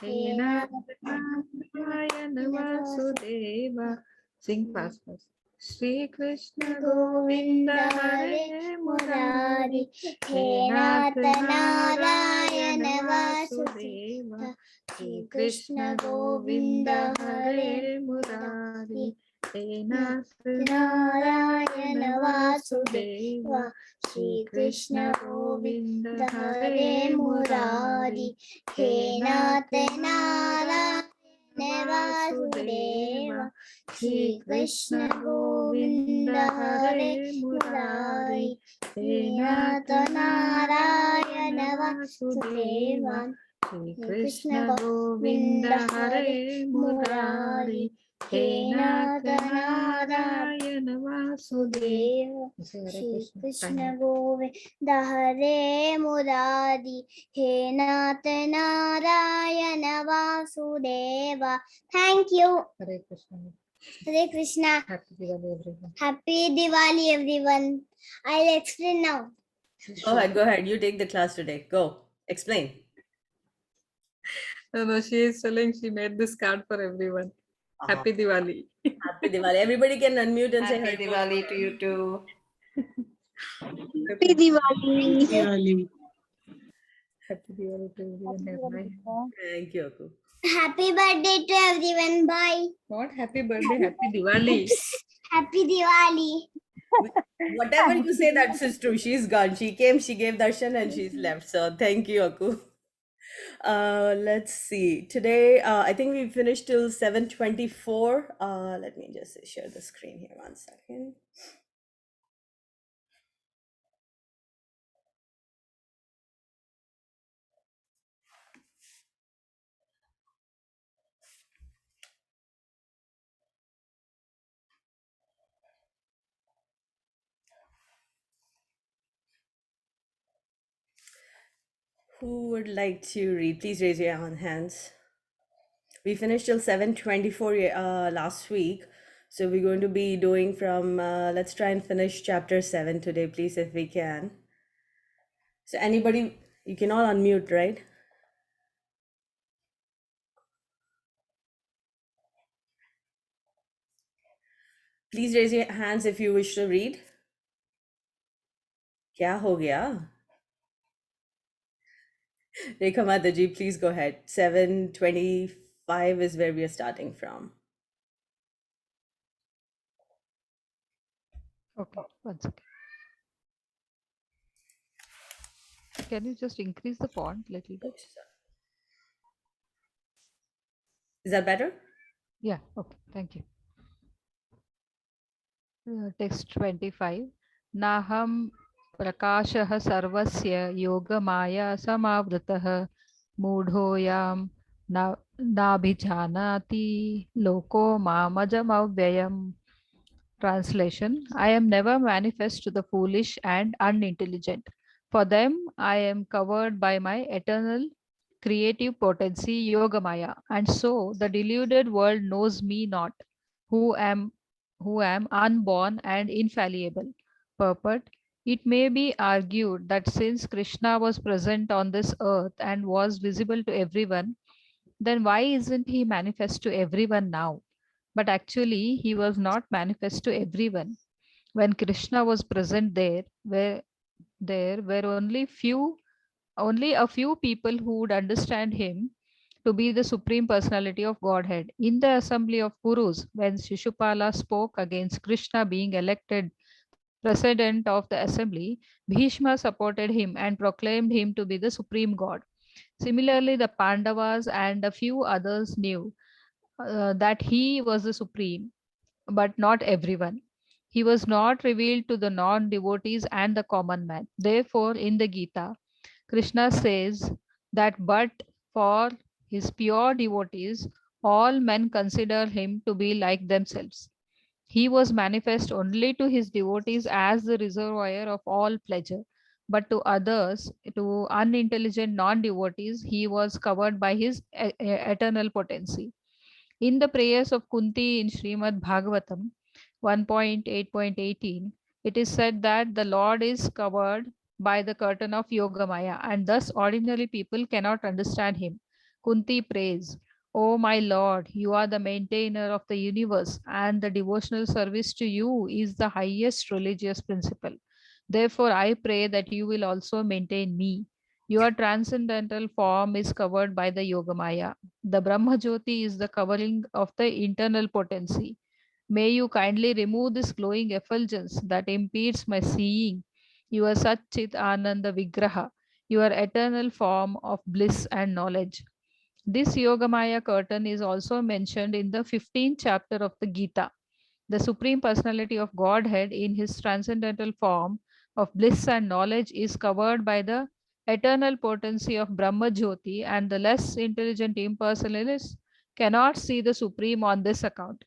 He Nath Narayana Vasudeva. Sing fast, fast. Shri Krishna Govinda Hare Murari. He Nath Narayana Vasudeva. Shri Krishna Govinda Hare Murari. He Nath Narayana Vasudeva. Shri Krishna Govinda Hare Murari. He Nath Narayana Vasudeva. Shri Krishna Govinda Hare Murari. He Nath Narayana Vasudeva. Shri Krishna Govinda Hare Murari. He Nath Narayana Vasudeva. Shri Krishna Govinda Hare Murari. He Nath Narayana Vasudeva. Thank you. Hare Krishna. Hare Krishna. Happy Diwali, everyone. Happy Diwali, everyone. I'll explain now. Go ahead. You take the class today. Go. Explain. No, she is telling she made this card for everyone. Happy Diwali. Happy Diwali. Everybody can unmute and say Happy Happy Diwali to you too. Happy Diwali. Happy Diwali to everyone. Thank you, Aku. Happy birthday to everyone. Bye. What happy birthday? Happy Diwali. Happy Diwali. Whatever you say, that is true. She's gone. She came, she gave darshan, and she's left. So thank you, Aku. Let's see. Today, I think we finished till 7:24. Let me just share the screen here 1 second. Who would like to read? Please raise your hands. We finished till 7:24 last week. So we're going to be doing from, let's try and finish chapter 7 today, please, if we can. So anybody, you can all unmute, right? Please raise your hands if you wish to read. Kya ho gaya? Rekha Mataji, please go ahead. 7:25 is where we are starting from. Okay, 1 second. Can you just increase the font a little bit? Is that better? Yeah, okay, thank you. Text 25. Naham prakashah sarvasya yogamaya samavritah mudhoyam nabhijanati loko mamajamavyayam. Translation: I am never manifest to the foolish and unintelligent. For them, I am covered by my eternal creative potency, Yogamaya, and so the deluded world knows me not, who am unborn and infallible. Purport: it may be argued that since Krishna was present on this earth and was visible to everyone, then why isn't he manifest to everyone now? But actually, he was not manifest to everyone. When Krishna was present there were only a few people who would understand him to be the Supreme Personality of Godhead. In the assembly of Kurus, when Shishupala spoke against Krishna being elected president of the assembly, Bhishma supported him and proclaimed him to be the Supreme God. Similarly, the Pandavas and a few others knew that he was the Supreme, but not everyone. He was not revealed to the non-devotees and the common man. Therefore, in the Gita, Krishna says that but for his pure devotees, all men consider him to be like themselves. He was manifest only to his devotees as the reservoir of all pleasure, but to others, to unintelligent non-devotees, he was covered by his eternal potency. In the prayers of Kunti in Srimad Bhagavatam 1.8.18, it is said that the Lord is covered by the curtain of Yogamaya, and thus ordinary people cannot understand him. Kunti prays, "O my Lord, you are the maintainer of the universe, and the devotional service to you is the highest religious principle. Therefore, I pray that you will also maintain me." Your transcendental form is covered by the Yogamaya. The Brahma Jyoti is the covering of the internal potency. May you kindly remove this glowing effulgence that impedes my seeing. Your Satchit Ananda Vigraha, your eternal form of bliss and knowledge. This Yogamaya curtain is also mentioned in the 15th chapter of the Gita. The Supreme Personality of Godhead in his transcendental form of bliss and knowledge is covered by the eternal potency of Brahma Jyoti, and the less intelligent impersonalists cannot see the Supreme on this account.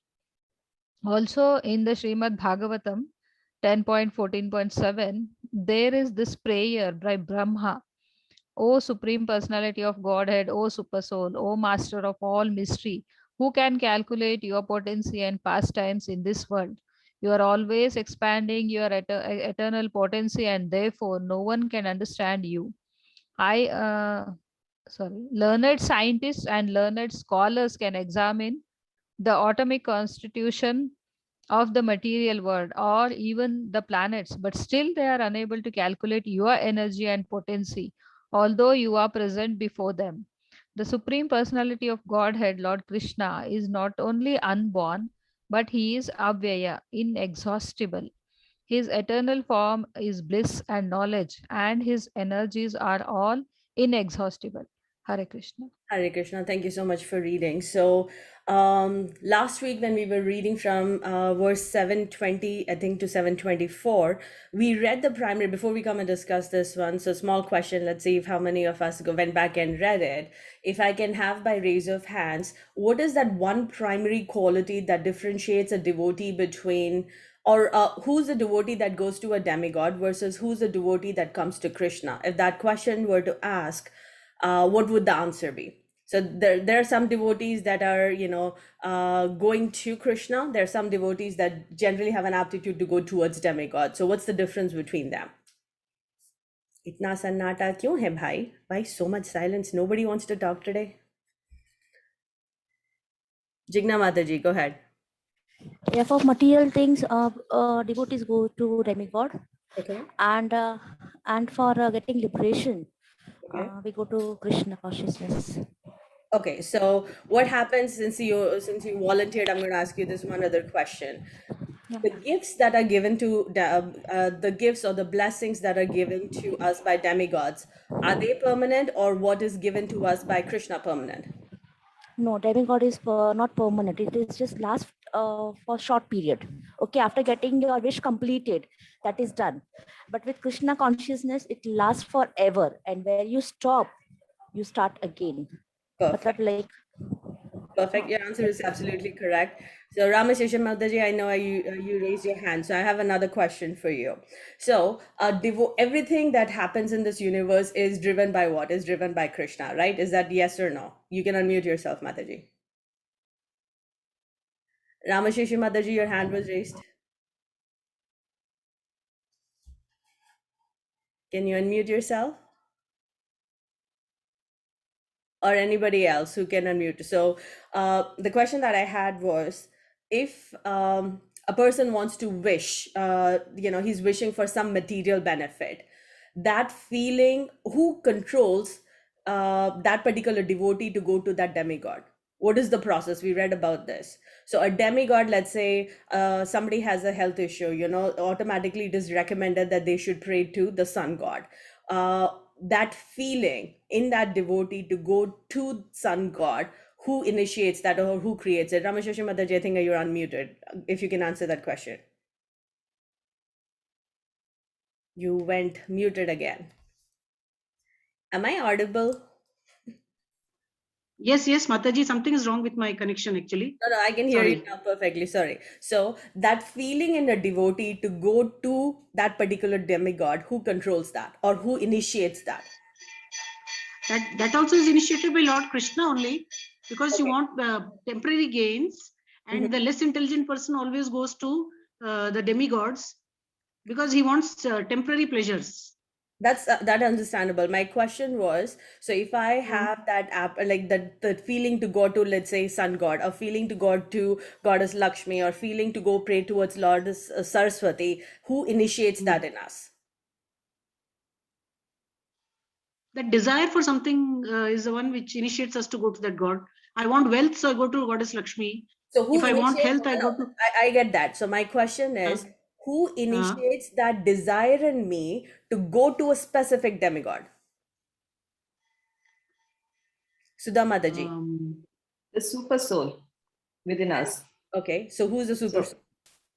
Also, in the Srimad Bhagavatam 10.14.7, there is this prayer by Brahma: O Supreme Personality of Godhead, O Super Soul, O Master of all mystery, who can calculate your potency and pastimes in this world? You are always expanding your eternal potency, and therefore no one can understand you. I, learned scientists and learned scholars can examine the atomic constitution of the material world or even the planets, but still they are unable to calculate your energy and potency, although you are present before them. The Supreme Personality of Godhead, Lord Krishna, is not only unborn, but he is Avyaya, inexhaustible. His eternal form is bliss and knowledge, and his energies are all inexhaustible. Hare Krishna. Hare Krishna, thank you so much for reading. So, last week when we were reading from verse 720, I think, to 724, we read the primary before we come and discuss this one. So, small question. Let's see if how many of us went back and read it. If I can have by raise of hands, what is that one primary quality that differentiates a devotee between, or who's the devotee that goes to a demigod versus who's the devotee that comes to Krishna? If that question were to ask, what would the answer be? So there are some devotees that are, going to Krishna. There are some devotees that generally have an aptitude to go towards demigod. So what's the difference between them? Itna sannata kyun hai bhai? Why so much silence? Nobody wants to talk today. Jigna Mataji, go ahead. Yeah, for material things, devotees go to demigod, Okay. and for getting liberation, Okay. we go to Krishna consciousness. Okay, so what happens since you volunteered? I'm going to ask you this one other question. Yeah. The gifts that are given to the gifts or the blessings that are given to us by demigods, are they permanent, or what is given to us by Krishna permanent? No, demigod is not permanent. It is just last for short period. Okay, after getting your wish completed, that is done. But with Krishna consciousness, it lasts forever. And where you stop, you start again. Perfect. Like, Perfect. Your answer is absolutely correct. So Ramashesha Mataji, I know you raised your hand. So I have another question for you. So everything that happens in this universe is driven by what? Is driven by Krishna, right? Is that yes or no? You can unmute yourself, Mataji. Ramashesha Mataji, your hand was raised. Can you unmute yourself? Or anybody else who can unmute. So the question that I had was, if a person wants to wish, he's wishing for some material benefit, that feeling, who controls that particular devotee to go to that demigod? What is the process? We read about this. So a demigod, let's say somebody has a health issue, automatically it is recommended that they should pray to the sun god. That feeling in that devotee to go to sun god, who initiates that or who creates it? Ramashesha Mataji, I think you're unmuted. If you can answer that question. You went muted again. Am I audible? Yes, Mataji, something is wrong with my connection actually. No, I can hear you Sorry. now perfectly. Sorry. So that feeling in a devotee to go to that particular demigod, who controls that or who initiates that? That also is initiated by Lord Krishna only, because you Okay. want temporary gains, and the less intelligent person always goes to the demigods because he wants temporary pleasures. That's that understandable. My question was, so if I have that app, like the feeling to go to, let's say, sun god, or feeling to go to goddess Lakshmi, or feeling to go pray towards Lord Saraswati, who initiates that in us? That desire for something is the one which initiates us to go to that god. I want wealth, so I go to goddess Lakshmi. So who If I want initiates? health, I No, go to. I get that. So my question is, who initiates that desire in me to go to a specific demigod? Sudha Mataji. The super soul within us. Okay, so who's the super So soul?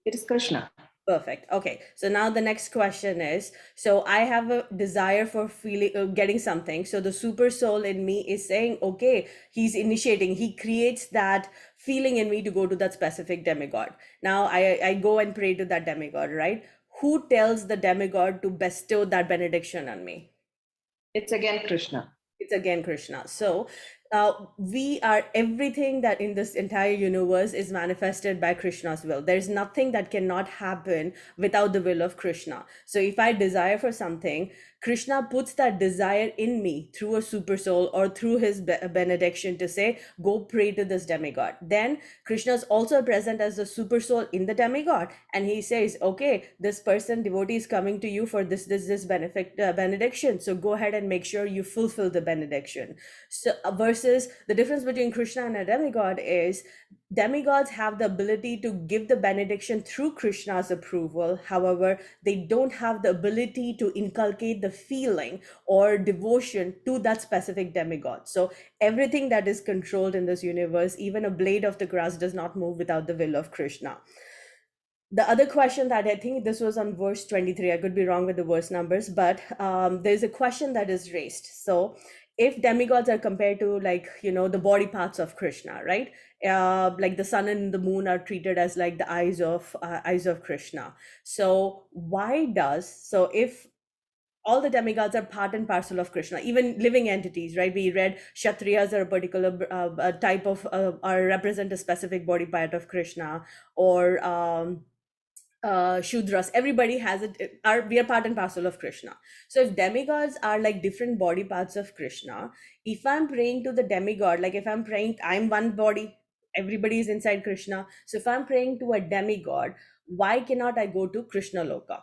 it is Krishna. Perfect. Okay. So now the next question is, so I have a desire for feeling, getting something. So the super soul in me is saying, okay, he's initiating, he creates that feeling in me to go to that specific demigod. Now I go and pray to that demigod, right? Who tells the demigod to bestow that benediction on me? It's again Krishna. It's again Krishna. So we are, everything that in this entire universe is manifested by Krishna's will. There's nothing that cannot happen without the will of Krishna. So if I desire for something, Krishna puts that desire in me through a super soul or through his benediction to say, go pray to this demigod. Then Krishna is also present as the super soul in the demigod, and he says, okay, this person, devotee, is coming to you for this benefit, benediction. So go ahead and make sure you fulfill the benediction. So versus the difference between Krishna and a demigod is, demigods have the ability to give the benediction through Krishna's approval. However, they don't have the ability to inculcate the feeling or devotion to that specific demigod. So everything that is controlled in this universe, even a blade of the grass, does not move without the will of Krishna. The other question that I think this was on verse 23, I could be wrong with the verse numbers, but there's a question that is raised. So if demigods are compared to, like, the body parts of Krishna, right? Like the sun and the moon are treated as like the eyes of Krishna. So if all the demigods are part and parcel of Krishna, even living entities, right? We read Kshatriyas are a particular type of, or represent a specific body part of Krishna, or Shudras, everybody has it, we are part and parcel of Krishna. So if demigods are like different body parts of Krishna, if I'm praying to the demigod, like if I'm praying, I'm one body, everybody is inside Krishna. So if I'm praying to a demigod, why cannot I go to Krishna Loka?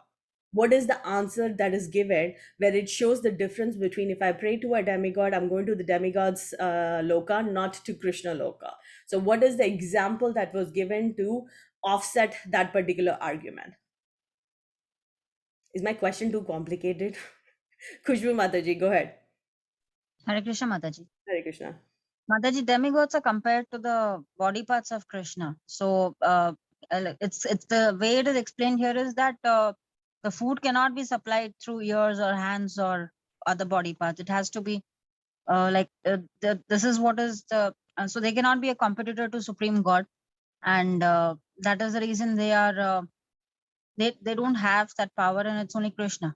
What is the answer that is given where it shows the difference between, if I pray to a demigod, I'm going to the demigod's Loka, not to Krishna Loka? So what is the example that was given to offset that particular argument? Is my question too complicated? Khushbu Mataji, go ahead. Hare Krishna, Mataji. Hare Krishna. Mataji, demigods are compared to the body parts of Krishna. So it's the way it is explained here is that the food cannot be supplied through ears or hands or other body parts. It has to be this is what is the so they cannot be a competitor to Supreme God, and that is the reason they are they don't have that power, and it's only Krishna.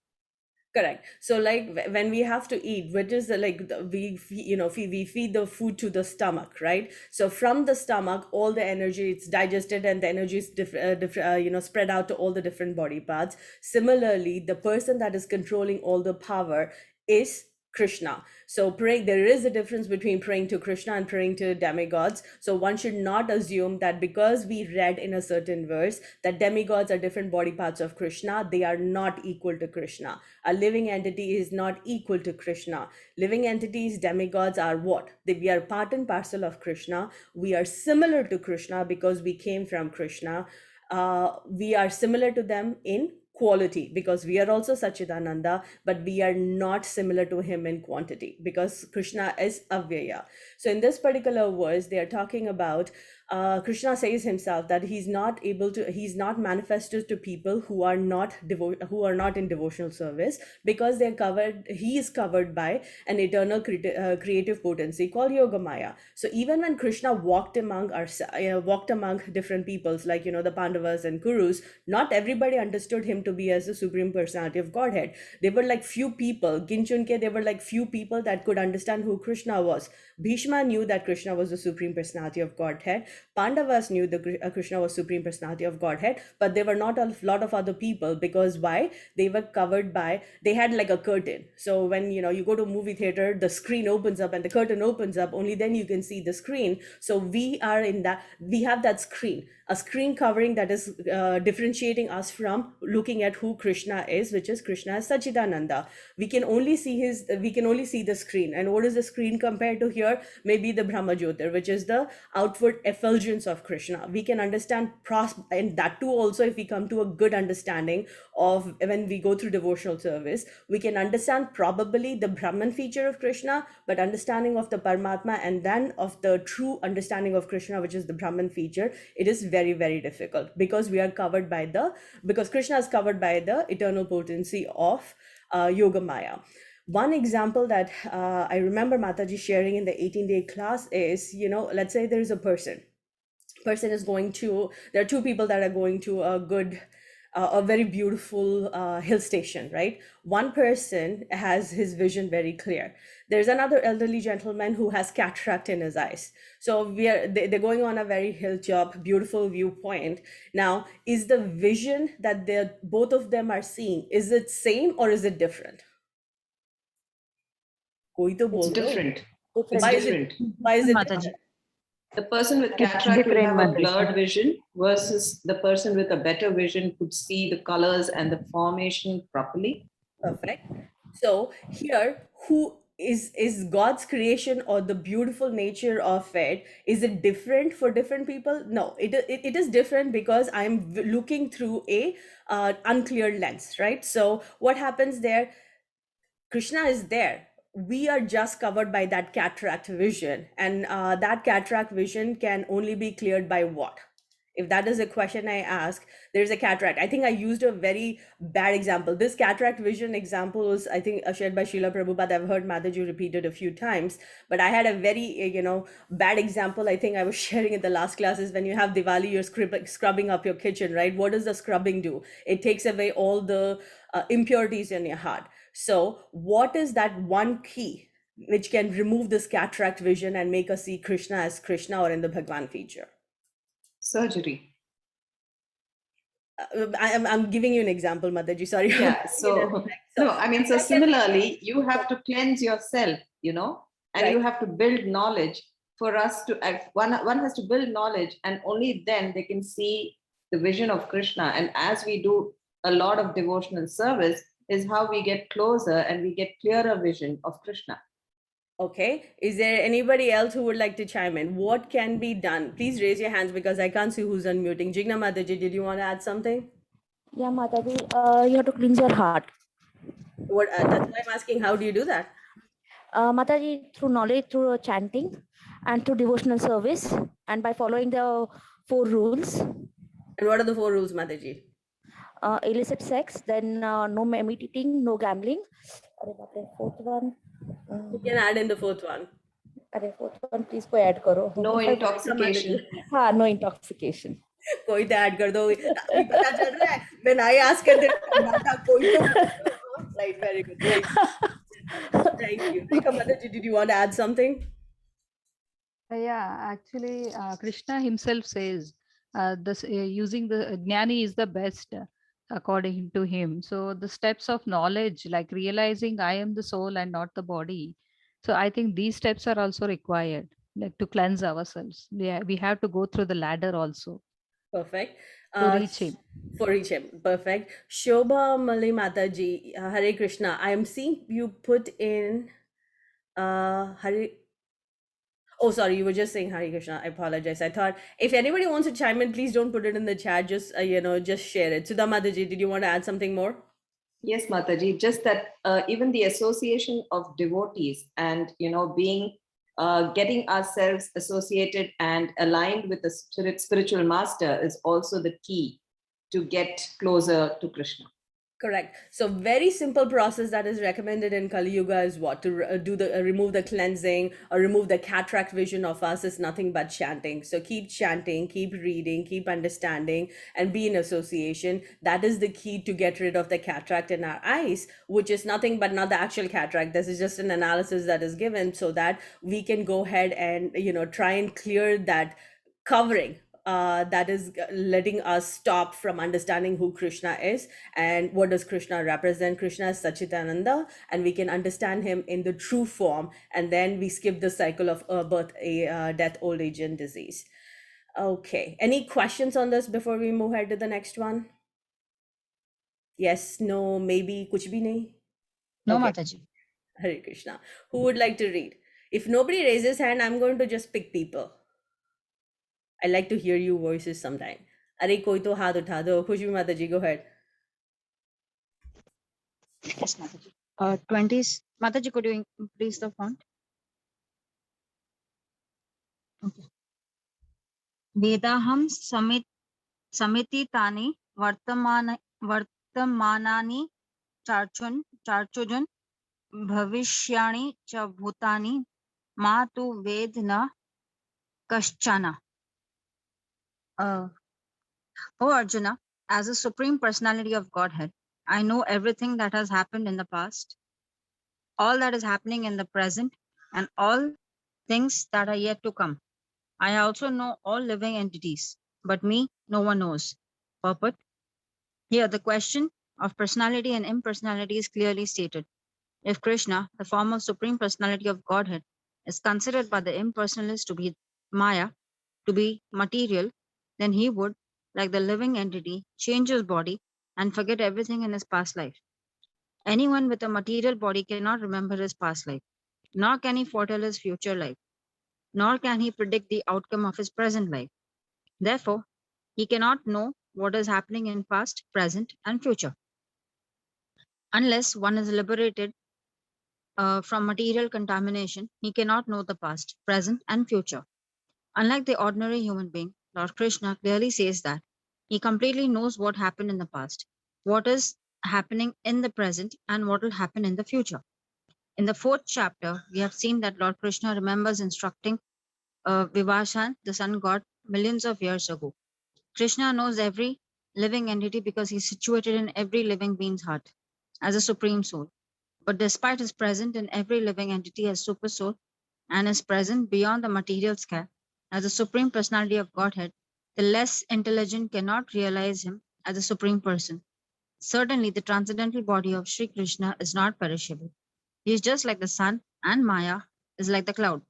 Correct. So like when we have to eat, which is we feed the food to the stomach, right? So from the stomach, all the energy, it's digested, and the energy is spread out to all the different body parts. Similarly, the person that is controlling all the power is Krishna. So there is a difference between praying to Krishna and praying to demigods. So one should not assume that because we read in a certain verse that demigods are different body parts of Krishna, they are not equal to Krishna. A living entity is not equal to Krishna. Living entities, demigods, are what? We are part and parcel of Krishna. We are similar to Krishna because we came from Krishna. We are similar to them in quality because we are also Sachidananda, but we are not similar to him in quantity because Krishna is Avyaya. So in this particular verse, they are talking about Krishna says himself that he's not manifested to people who are not in devotional service because he is covered by an eternal creative potency called Yogamaya. So even when Krishna walked among different peoples, like the Pandavas and Kurus, not everybody understood him to to be as the Supreme Personality of Godhead. They were like few people, Ginchunke, they were like few people that could understand who Krishna was. Bhishma knew that Krishna was the Supreme Personality of Godhead. Pandavas knew that Krishna was Supreme Personality of Godhead, but there were not a lot of other people, because why? They were covered by, they had like a curtain. So when you go to a movie theater, the screen opens up and the curtain opens up, only then you can see the screen. So we are in that, we have that screen, a screen covering that is differentiating us from looking at who Krishna is, which is Krishna as Sachidananda. We can only see the screen. And what is the screen compared to here? Maybe the Brahma Jyotir, which is the outward effulgence of Krishna. We can understand, and that too also, if we come to a good understanding of, when we go through devotional service, we can understand probably the Brahman feature of Krishna, but understanding of the Paramatma and then of the true understanding of Krishna, which is the Brahman feature, it is very, very difficult, because we are covered by because Krishna is covered by the eternal potency of Yoga Maya. One example that I remember Mataji sharing in the 18-day class is, let's say there is a person is going to, there are two people that are going to a very beautiful hill station, right? One person has his vision very clear. There's another elderly gentleman who has cataract in his eyes. So they're going on a very hilltop, beautiful viewpoint. Now, is the vision that both of them are seeing, is it same or is it different? It's different. It's Why is different. Why is it Mataji. different? The person with It's cataract will different, have a Mataji. blurred vision versus the person with a better vision could see the colors and the formation properly. Perfect. So here, who is God's creation or the beautiful nature of it? Is it different for different people? No, it is different, because I'm looking through a unclear lens, right? So what happens there? Krishna is there. We are just covered by that cataract vision, and that cataract vision can only be cleared by what? If that is a question I ask, there's a cataract. I think I used a very bad example. This cataract vision example was, I think, shared by Srila Prabhupada. I've heard Mataji repeat it a few times, but I had a very, bad example. I think I was sharing in the last classes, when you have Diwali, you're scrubbing up your kitchen, right? What does the scrubbing do? It takes away all the impurities in your heart. So what is that one key which can remove this cataract vision and make us see Krishna as Krishna or in the Bhagwan feature? Surgery. I'm giving you an example, Mataji. Sorry. Yeah. So no, I mean, so similarly, you have to cleanse yourself, and Right. you have to build knowledge for us to act. One has to build knowledge, and only then they can see the vision of Krishna. And as we do a lot of devotional service, is how we get closer and we get clearer vision of Krishna. Okay. Is there anybody else who would like to chime in? What can be done? Please raise your hands, because I can't see who's unmuting. Jigna Mataji, did you want to add something? Yeah, Mataji, you have to cleanse your heart. That's why I'm asking, how do you do that? Mataji, through knowledge, through chanting, and through devotional service, and by following the 4 rules. And what are the 4 rules, Mataji? Illicit sex, then no meat eating, no gambling. Fourth one. You can add in the 4th one. Fourth one, please go add karo. No intoxication. हाँ, no intoxication. कोई तो add कर दो. अभी पता चल रहा है. When I ask her, कोई तो. Right, very good. Thank you. Rekha Mataji, did you want to add something? Yeah, actually, Krishna himself says using the jnani is the best according to him. So the steps of knowledge, like realizing I am the soul and not the body. So I think these steps are also required, like to cleanse ourselves. We have to go through the ladder also. Perfect. To reach him. For reach him. Perfect. Shobha Mali Mataji, Hare Krishna. I am seeing you put in Hare. Oh, sorry, you were just saying Hare Krishna. I apologize. I thought if anybody wants to chime in, please don't put it in the chat. Just just share it. Sudha Mataji, did you want to add something more? Yes, Mataji. Just that even the association of devotees and being getting ourselves associated and aligned with the spiritual master is also the key to get closer to Krishna. Correct. So very simple process that is recommended in Kali Yuga is what to do the remove the cleansing or remove the cataract vision of us is nothing but chanting. So keep chanting, keep reading, keep understanding, and be in association. That is the key to get rid of the cataract in our eyes, which is nothing but not the actual cataract. This is just an analysis that is given so that we can go ahead and try and clear that covering that is letting us stop from understanding who Krishna is and what does Krishna represent. Krishna is Sachitananda, and we can understand him in the true form, and then we skip the cycle of birth, death, old age, and disease. Okay, any questions on this before we move ahead to the next one? Yes, no, maybe, kuch bhi nahi? No, Okay. Mataji. Hare Krishna. Who would like to read? If nobody raises hand, I'm going to just pick people. I like to hear you voices sometime. Are koi to haath utha do. Khushbu Mataji, go ahead. Yes, Mataji. 20s. Mataji, could you increase the font? Okay. Vedaham samiti tani vartamanani charchujun bhavishyani cha bhutani ma tu ved na kaschana. O Arjuna, as a supreme personality of Godhead, I know everything that has happened in the past, all that is happening in the present, and all things that are yet to come. I also know all living entities, but me, no one knows. Purport. Here, the question of personality and impersonality is clearly stated. If Krishna, the form of supreme personality of Godhead, is considered by the impersonalists to be Maya, to be material, then he would, like the living entity, change his body and forget everything in his past life. Anyone with a material body cannot remember his past life, nor can he foretell his future life, nor can he predict the outcome of his present life. Therefore, he cannot know what is happening in past, present, and future. Unless one is liberated from material contamination, he cannot know the past, present, and future. Unlike the ordinary human being, Lord Krishna clearly says that he completely knows what happened in the past, what is happening in the present, and what will happen in the future. In the 4th chapter, we have seen that Lord Krishna remembers instructing Vivashan, the sun god, millions of years ago. Krishna knows every living entity because he is situated in every living being's heart as a supreme soul. But despite his presence in every living entity as super soul and is present beyond the material scale as the supreme personality of Godhead, the less intelligent cannot realize him as a supreme person. Certainly, the transcendental body of Sri Krishna is not perishable. He is just like the sun, and Maya is like the cloud.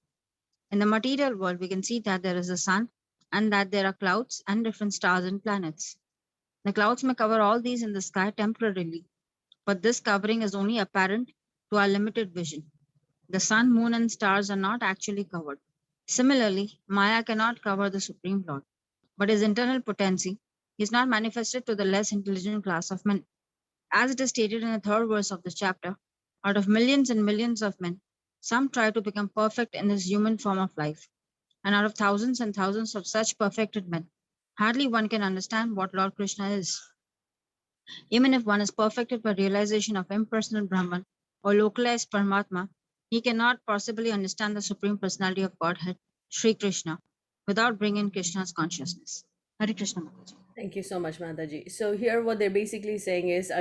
In the material world, we can see that there is a sun and that there are clouds and different stars and planets. The clouds may cover all these in the sky temporarily, but this covering is only apparent to our limited vision. The sun, moon, and stars are not actually covered. Similarly, Maya cannot cover the Supreme Lord, but his internal potency is not manifested to the less intelligent class of men. As it is stated in the 3rd verse of this chapter, out of millions and millions of men, some try to become perfect in this human form of life. And out of thousands and thousands of such perfected men, hardly one can understand what Lord Krishna is. Even if one is perfected by realization of impersonal Brahman or localized Paramatma, he cannot possibly understand the Supreme Personality of Godhead, Sri Krishna, without bringing Krishna's consciousness. Hare Krishna Mataji. Thank you so much, Mataji. So here, what they're basically saying is,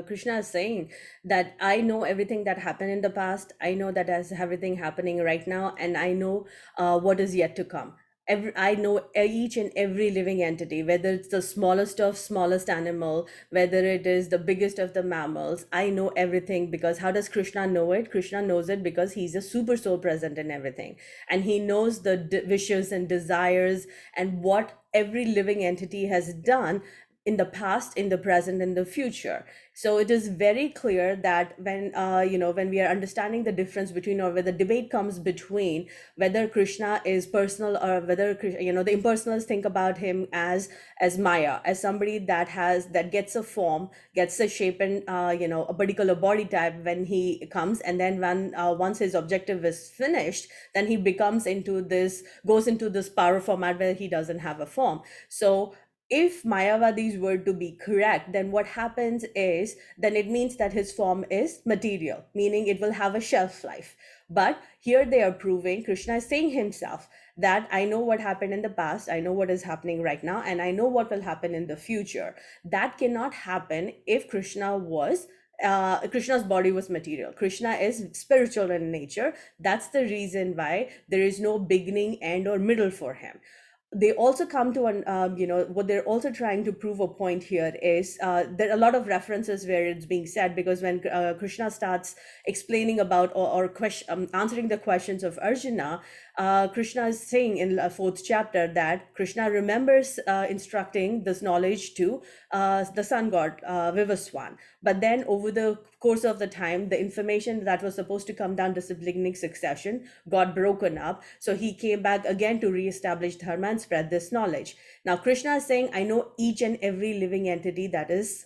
Krishna is saying that I know everything that happened in the past. I know that as everything happening right now, and I know what is yet to come. I know each and every living entity, whether it's the smallest of smallest animal, whether it is the biggest of the mammals. I know everything because how does Krishna know it? Krishna knows it because he's a super soul present in everything, and he knows the wishes and desires and what every living entity has done in the past, in the present, in the future. So it is very clear that when when we are understanding the difference between, or where the debate comes between whether Krishna is personal or whether the impersonalists think about him as Maya, as somebody that gets a form, gets a shape and a particular body type when he comes, and then when once his objective is finished, then he goes into this power format where he doesn't have a form. So if Mayavadis were to be correct, then what happens is, then it means that his form is material, meaning it will have a shelf life. But here they are proving, Krishna is saying himself that I know what happened in the past, I know what is happening right now, and I know what will happen in the future. That cannot happen if Krishna's body was material. Krishna is spiritual in nature. That's the reason why there is no beginning, end, or middle for him. They also come to an what they're also trying to prove a point here is there are a lot of references where it's being said, because when Krishna starts explaining about or answering the questions of Arjuna, Krishna is saying in the 4th chapter that Krishna remembers instructing this knowledge to the sun god Vivaswan, but then over the course of the time, the information that was supposed to come down disciplining succession got broken up. So he came back again to reestablish dharma and spread this knowledge. Now Krishna is saying, I know each and every living entity, that is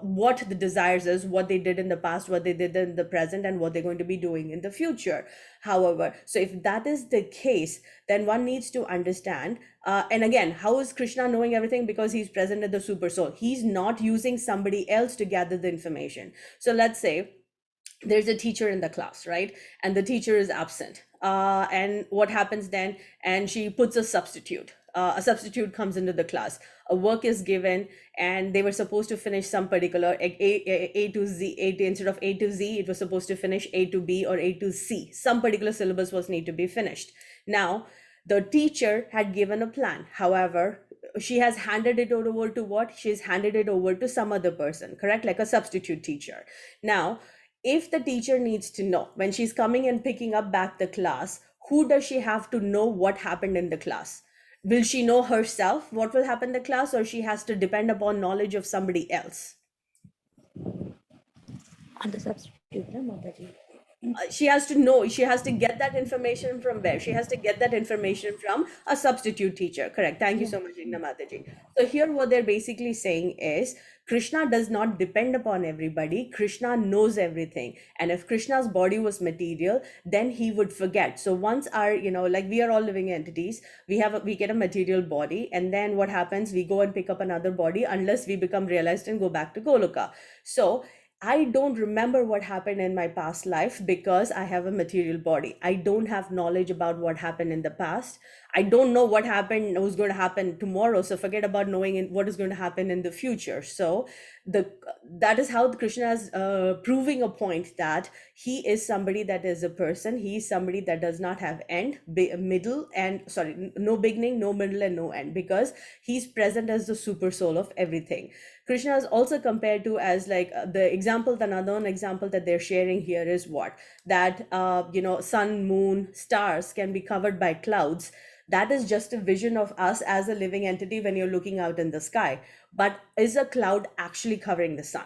what the desires is, what they did in the past, what they did in the present, and what they're going to be doing in the future. However, so if that is the case, then one needs to understand, and again, how is Krishna knowing everything? Because he's present at the super soul. He's not using somebody else to gather the information. So let's say there's a teacher in the class, right? And the teacher is absent. And what happens then? And she puts a substitute. A substitute comes into the class. A work is given, and they were supposed to finish some particular A to Z. Instead of A to Z, it was supposed to finish A to B or A to C. Some particular syllabus was need to be finished. Now, the teacher had given a plan. However, she has handed it over to what? She's handed it over to some other person, correct? Like a substitute teacher. Now, if the teacher needs to know when she's coming and picking up back the class, who does she have to know what happened in the class? Will she know herself what will happen in the class, or she has to depend upon knowledge of somebody else? And the substitute, na, Mataji? She has to know, she has to get that information from where? She has to get that information from a substitute teacher. Correct. Thank you so much, Igna Mataji. So here what they're basically saying is Krishna does not depend upon everybody. Krishna knows everything. And if Krishna's body was material, then he would forget. So once our, like we are all living entities, we get a material body, and then what happens? We go and pick up another body unless we become realized and go back to Goloka. So I don't remember what happened in my past life because I have a material body. I don't have knowledge about what happened in the past. I don't know what happened, what's going to happen tomorrow. So forget about knowing what is going to happen in the future. So that is how Krishna is proving a point that he is somebody that is a person. He is somebody that does not have no beginning, no middle, and no end, because he's present as the super soul of everything. Krishna is also compared to as like the example, another example that they're sharing here is what? That, sun, moon, stars can be covered by clouds. That is just a vision of us as a living entity when you're looking out in the sky. But is a cloud actually covering the sun?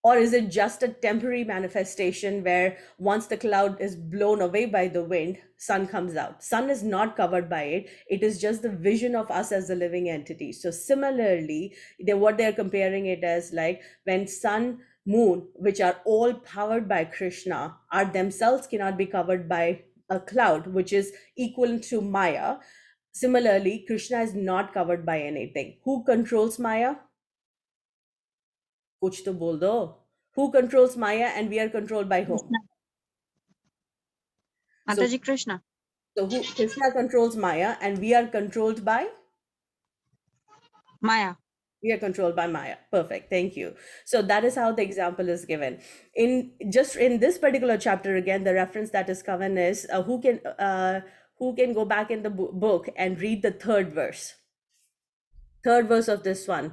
Or is it just a temporary manifestation where once the cloud is blown away by the wind, sun comes out? Sun is not covered by it. It is just the vision of us as a living entity. So similarly, what they're comparing it as like when sun, moon, which are all powered by Krishna, are themselves cannot be covered by a cloud, which is equal to Maya. Similarly, Krishna is not covered by anything. Who controls Maya? Kuch to bol do. Who controls Maya, and we are controlled by whom? Mataji, Krishna. So Krishna controls Maya, and we are controlled by? Maya. We are controlled by Maya. Perfect. Thank you. So that is how the example is given. In this particular chapter, again, the reference that is given is who can go back in the book and read the third verse of this one.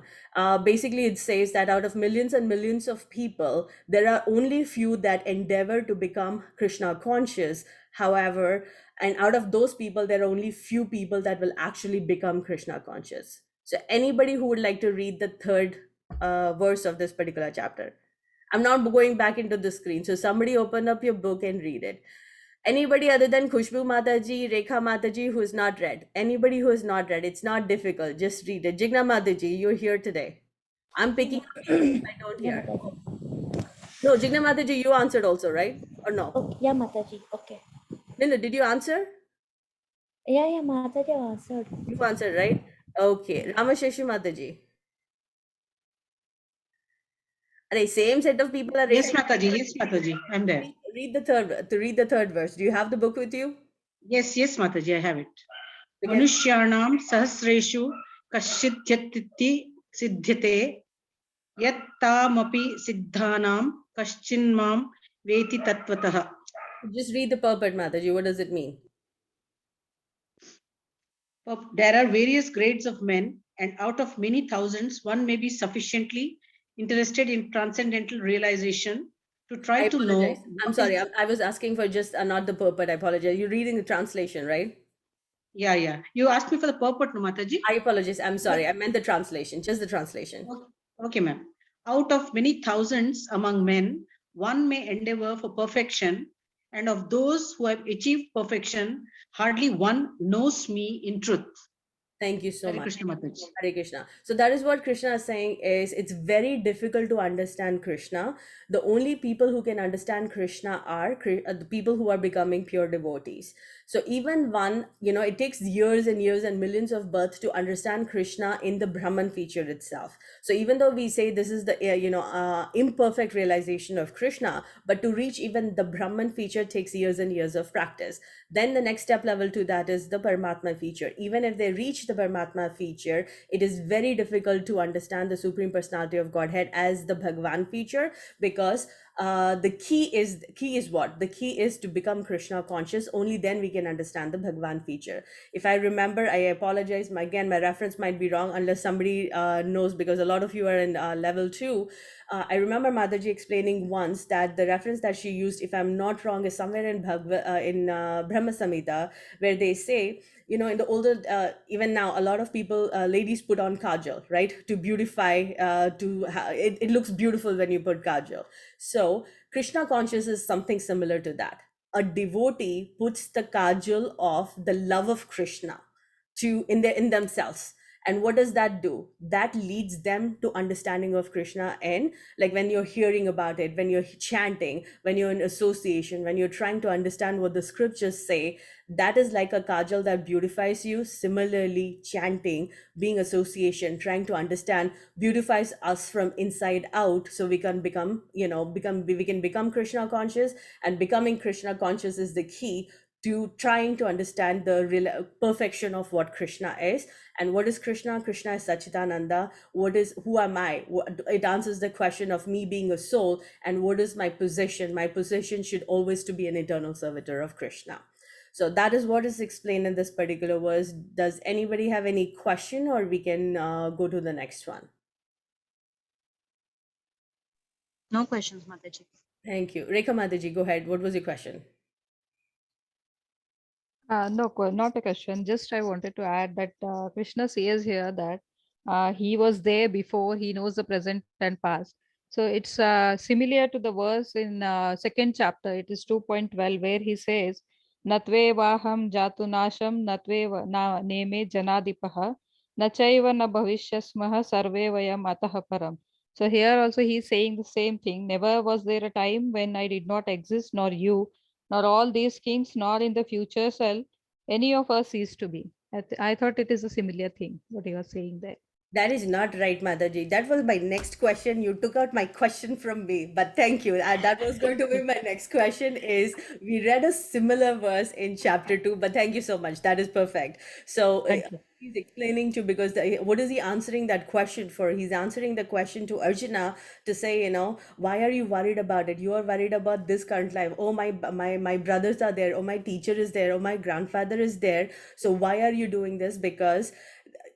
Basically, it says that out of millions and millions of people, there are only few that endeavor to become Krishna conscious. However, and out of those people, there are only few people that will actually become Krishna conscious. So anybody who would like to read the third verse of this particular chapter? I'm not going back into the screen. So somebody open up your book and read it. Anybody other than Khushbu Mataji, Rekha Mataji, who is not read? Anybody who is not read? It's not difficult. Just read it. Jigna Mataji, you're here today. I'm picking up. I don't hear. No, Jigna Mataji, you answered also, right? Or no? Okay, yeah, Mataji. Okay. Linda, did you answer? Yeah, Mataji answered. You answered, right? Okay, Ramasheshu Mataji. Are they same set of people are Yes, raising? Mataji. Yes, Mataji. I'm there. Read the third verse. Do you have the book with you? Yes, yes, Mataji. I have it. Because Manushyanam sahasreshu kaschidhyati siddhyate yattamapi siddhanam kaschinmam veti tatvatah. just read the purport, Mataji. What does it mean? There are various grades of men, and out of many thousands, one may be sufficiently interested in transcendental realization to try I to know. apologize. I'm sorry. I was asking for just not the purport. I apologize. You're reading the translation, right? Yeah. You asked me for the purport, no, Mataji? I apologize. I'm sorry. I meant the translation, just the translation. Okay, ma'am. Out of many thousands among men, one may endeavor for perfection, and of those who have achieved perfection, hardly one knows me in truth. Thank you so Hare much. Krishna Mataji. Hare Krishna. So that is what Krishna is saying is it's very difficult to understand Krishna. The only people who can understand Krishna are the people who are becoming pure devotees. So even one, it takes years and years and millions of births to understand Krishna in the Brahman feature itself. So even though we say this is the, imperfect realization of Krishna, but to reach even the Brahman feature takes years and years of practice. Then the next step level to that is the Paramatma feature. Even if they reach the Paramatma feature, it is very difficult to understand the Supreme Personality of Godhead as the Bhagwan feature, because the key is what? The key is to become Krishna conscious. Only then we can understand the Bhagwan feature. If I remember, I apologize. My reference might be wrong unless somebody knows, because a lot of you are in level 2. I remember Mataji explaining once that the reference that she used, if I'm not wrong, is somewhere in Brahma Samhita, where they say, in the older, even now, a lot of people, ladies put on kajal, right, to beautify, it looks beautiful when you put kajal. So Krishna conscious is something similar to that. A devotee puts the kajal of the love of Krishna in themselves. And what does that do? That leads them to understanding of Krishna. And like when you're hearing about it, when you're chanting, when you're in association, when you're trying to understand what the scriptures say, that is like a kajal that beautifies you. Similarly, chanting, being association, trying to understand, beautifies us from inside out, so we can become Krishna conscious. And becoming Krishna conscious is the key to trying to understand the real perfection of what Krishna is. And what is Krishna? Krishna is Sachidananda. Who am I? It answers the question of me being a soul. And what is my position? My position should always to be an eternal servitor of Krishna. So that is what is explained in this particular verse. Does anybody have any question, or we can go to the next one? No questions, Mataji. Thank you. Rekha Mataji, go ahead. What was your question? No, not a question. Just I wanted to add that Krishna says here that he was there before, he knows the present and past. So it's similar to the verse in second chapter, it is 2.12, where he says, Natve vaham jatunasham natve na neme janadipaha nachaiva na bhavishyasmaha sarve vayam atah param. So here also he is saying the same thing. Never was there a time when I did not exist, nor you, nor all these kings, nor in the future shall any of us cease to be. I thought it is a similar thing, what you are saying there. That is not right, Mataji. That was my next question. You took out my question from me, but thank you. That was going to be my next question. Is we read a similar verse in chapter 2, but thank you so much. That is perfect. So Thank you. he's explaining to, because what is he answering that question for? He's answering the question to Arjuna to say, why are you worried about it? You are worried about this current life. Oh, my brothers are there. Oh, my teacher is there. Oh, my grandfather is there. So why are you doing this? Because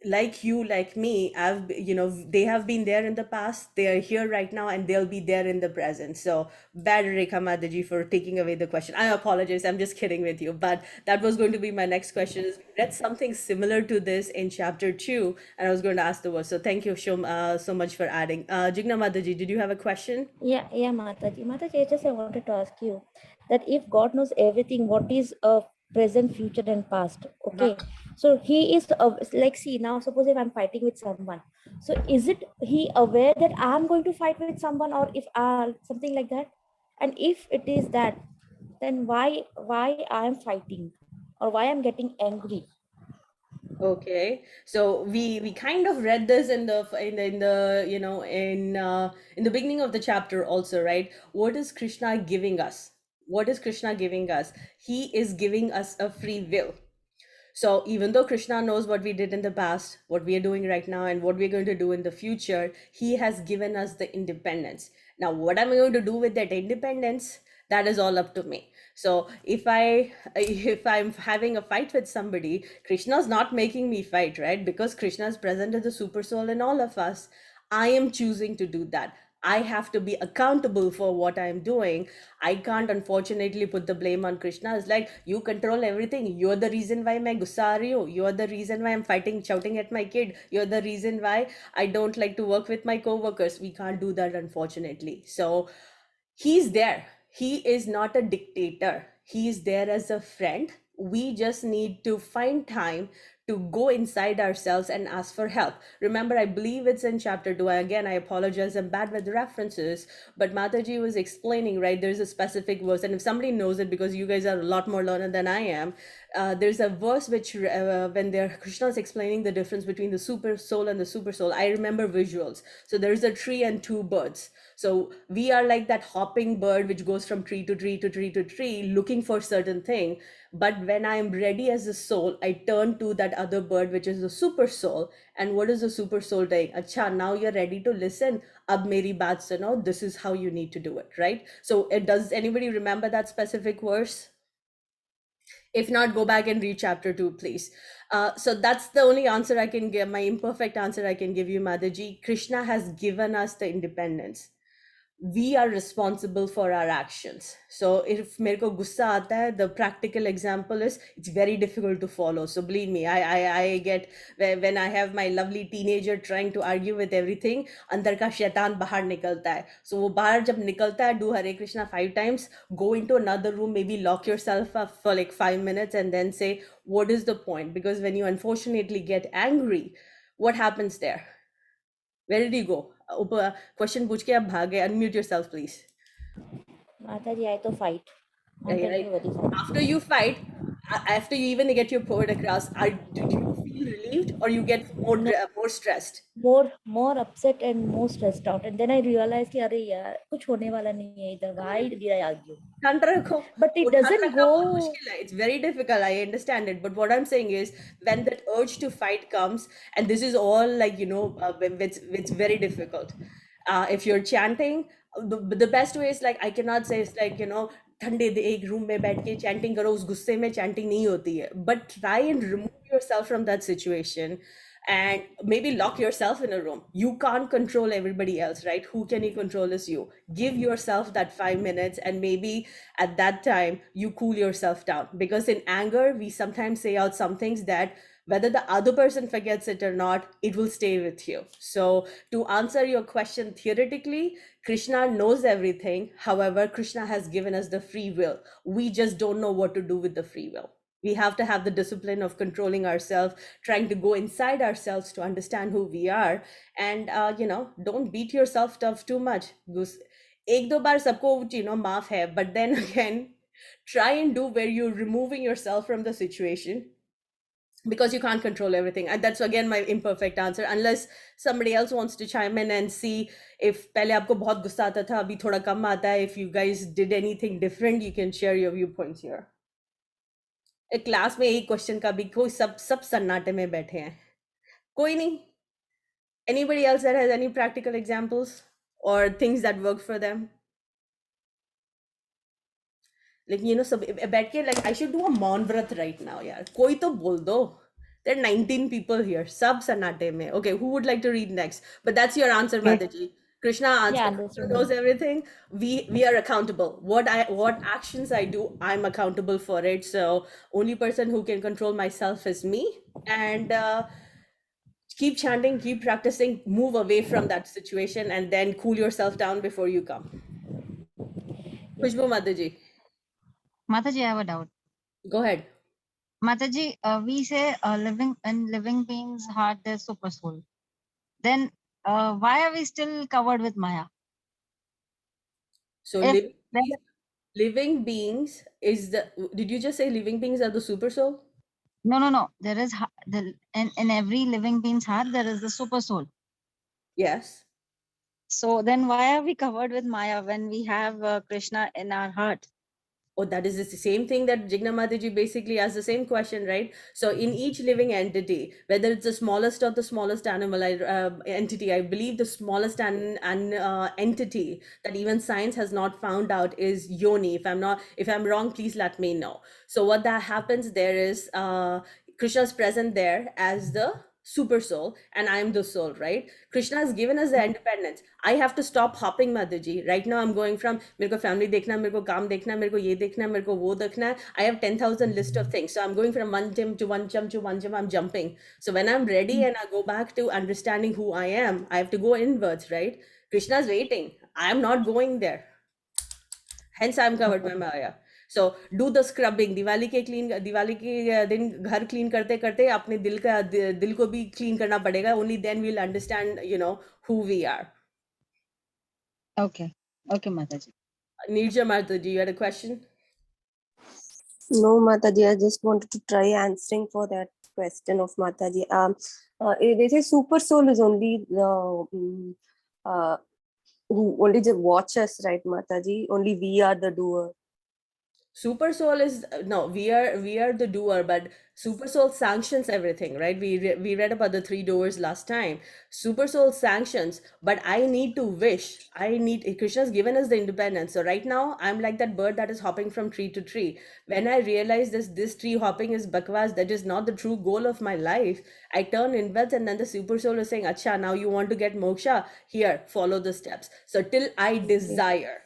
like you, like me, they have been there in the past, they are here right now, and they'll be there in the present. So bad, Rekha Mataji, for taking away the question. I apologize, I'm just kidding with you, but that was going to be my next question. Is we read something similar to this in chapter 2, and I was going to ask the verse. So thank you so much for adding. Jigna Mataji, did you have a question? Yeah, Mataji. Mataji, I wanted to ask you that if God knows everything, what is present, future, and past? Okay, so He is like, see, now suppose if I'm fighting with someone, so is it He aware that I'm going to fight with someone, or if something like that? And if it is that, then why I'm fighting, or why I'm getting angry? Okay, so we kind of read this in the you know in the beginning of the chapter also, right? What is Krishna giving us? What is Krishna giving us? He is giving us a free will. So even though Krishna knows what we did in the past, what we are doing right now, and what we're going to do in the future, he has given us the independence. Now, what am I going to do with that independence? That is all up to me. So if I'm having a fight with somebody, Krishna's not making me fight, right? Because Krishna is present as the super soul in all of us. I am choosing to do that. I have to be accountable for what I'm doing. I can't unfortunately put the blame on Krishna. It's like, you control everything. You're the reason why मैं गुस्सा आ रही हूँ. You're the reason why I'm fighting, shouting at my kid. You're the reason why I don't like to work with my co-workers. We can't do that, unfortunately. So he's there. He is not a dictator. He is there as a friend. We just need to find time to go inside ourselves and ask for help. Remember, I believe it's in chapter 2. Again, I apologize, I'm bad with references, but Mataji was explaining, right? There's a specific verse, and if somebody knows it, because you guys are a lot more learned than I am, there's a verse which, when Krishna is explaining the difference between the super soul and the super soul, I remember visuals. So there's a tree and two birds. So we are like that hopping bird which goes from tree to tree to tree to tree looking for certain thing. But when I'm ready as a soul, I turn to that other bird, which is the super soul. And what is the super soul saying? Acha, now you're ready to listen. Ab meri baat suno. This is how you need to do it, right? So does anybody remember that specific verse? If not, go back and read chapter 2, please. So that's the only answer I can give, my imperfect answer I can give you, Madaji. Krishna has given us the independence. We are responsible for our actions. So if मेरे को गुस्सा आता है, the practical example is it's very difficult to follow. So believe me, I get when I have my lovely teenager trying to argue with everything, अंदर का शैतान बाहर निकलता है. So वो बाहर जब निकलता है, do Hare Krishna 5 times, go into another room, maybe lock yourself up for like 5 minutes and then say, what is the point? Because when you unfortunately get angry, what happens there? Where did you go? Question पूछ के आप भाग गए. Unmute yourself, please. Mataji, I to fight. I'm Yeah, telling right. you very sorry. After you fight, after you even get your point across, do you feel relieved or you get more stressed? More upset and more stressed out. And then I realized कि अरे यार कुछ होने वाला नहीं है इधर. Why did I argue? ठान रखो. But it वो ठान doesn't रखना बहुत go. मुश्किल है. It's very difficult. I understand it. But what I'm saying is, when that urge to fight comes, and this is all like, it's very difficult. If you're chanting, the best way is like, I cannot say it's like, ठंडे एक room में बैठ के chanting करो, उस गुस्से में chanting नहीं होती है. But try and remove yourself from that situation and maybe lock yourself in a room. You can't control everybody else, right? Who can you control is you. Give yourself that 5 minutes, and maybe at that time you cool yourself down, because in anger we sometimes say out some things that whether the other person forgets it or not, it will stay with you. So to answer your question, theoretically, Krishna knows everything. However, Krishna has given us the free will. We just don't know what to do with the free will. We have to have the discipline of controlling ourselves, trying to go inside ourselves to understand who we are. And don't beat yourself tough too much. एक दो बार सबको माफ है, but then again, try and do where you're removing yourself from the situation, because you can't control everything. And that's again my imperfect answer, unless somebody else wants to chime in and see if पहले आपको बहुत गुस्सा आता था, अभी थोड़ा कम आता है. If you guys did anything different, you can share your viewpoints here. एक क्लास में एक क्वेश्चन का भी कोई सब सन्नाटे में बैठे हैं, कोई नहीं. Anybody else that has any practical examples or things that work for them? Like, सब बैठ के like I should do a मौन व्रत right now यार. कोई तो बोल दो. There are 19 people here. Sab sannate mein. Okay, who would like to read next? But that's your answer, Mataji. Krishna answers, knows everything. We are accountable. What actions I do, I'm accountable for it. So only person who can control myself is me. And keep chanting, keep practicing, move away from that situation, and then cool yourself down before you come. Khushbu Mataji. Mataji, I have a doubt. Go ahead. Mataji, we say living beings had their super soul. Then why are we still covered with Maya? So If living beings is the, did you just say living beings are the super soul? No. There is in every living being's heart, there is the super soul. Yes. So then why are we covered with Maya when we have Krishna in our heart? Oh, that is the same thing that Jigna Mataji basically asked the same question, right? So, in each living entity, whether it's the smallest or the smallest animal entity, I believe the smallest entity that even science has not found out is yoni. If I'm wrong, please let me know. So, what that happens there is Krishna's present there as the super soul, and I am the soul, right? Krishna has given us the independence. I have to stop hopping, Madhuji. Right now, I'm going from मेरे को family देखना, मेरे को काम देखना, मेरे को ये देखना, मेरे को वो देखना. I have 10,000 list of things. So I'm going from one gym to one gym to one gym. I'm jumping. So when I'm ready and I go back to understanding who I am, I have to go inwards, right? Krishna's waiting. I am not going there. Hence, I'm covered by Maya. So do the scrubbing. Diwali के दिन घर clean करते करते अपने दिल को भी clean करना पड़ेगा. Only then we'll understand, who we are. Okay. Okay, Mataji. Nirja Mataji, you had a question? No, Mataji, I just wanted to try answering for that question of Mataji. They say super soul is only the who only just watch us, right, Mataji? Only we are the doer. Super soul is no, we are the doer, but super soul sanctions everything, right? We read about the three doers last time. Super soul sanctions, but I need to wish. Krishna's given us the independence. So right now I'm like that bird that is hopping from tree to tree. When I realize this tree hopping is bakwas, that is not the true goal of my life, I turn inwards, and then the super soul is saying, Acha, now you want to get moksha? Here, follow the steps. So till I desire,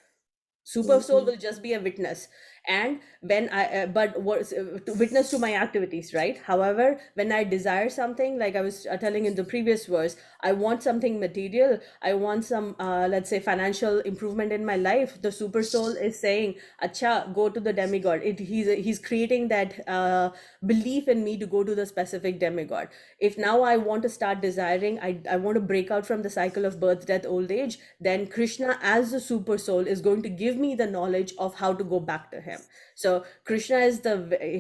super soul will just be a witness. And when I to witness to my activities, right? However, when I desire something, like I was telling in the previous verse, I want something material, I want some let's say financial improvement in my life, the super soul is saying, acha, go to the demigod. He's creating that belief in me to go to the specific demigod. If now I want to start desiring, I want to break out from the cycle of birth, death, old age, then Krishna as the super soul is going to give me the knowledge of how to go back to him. So Krishna is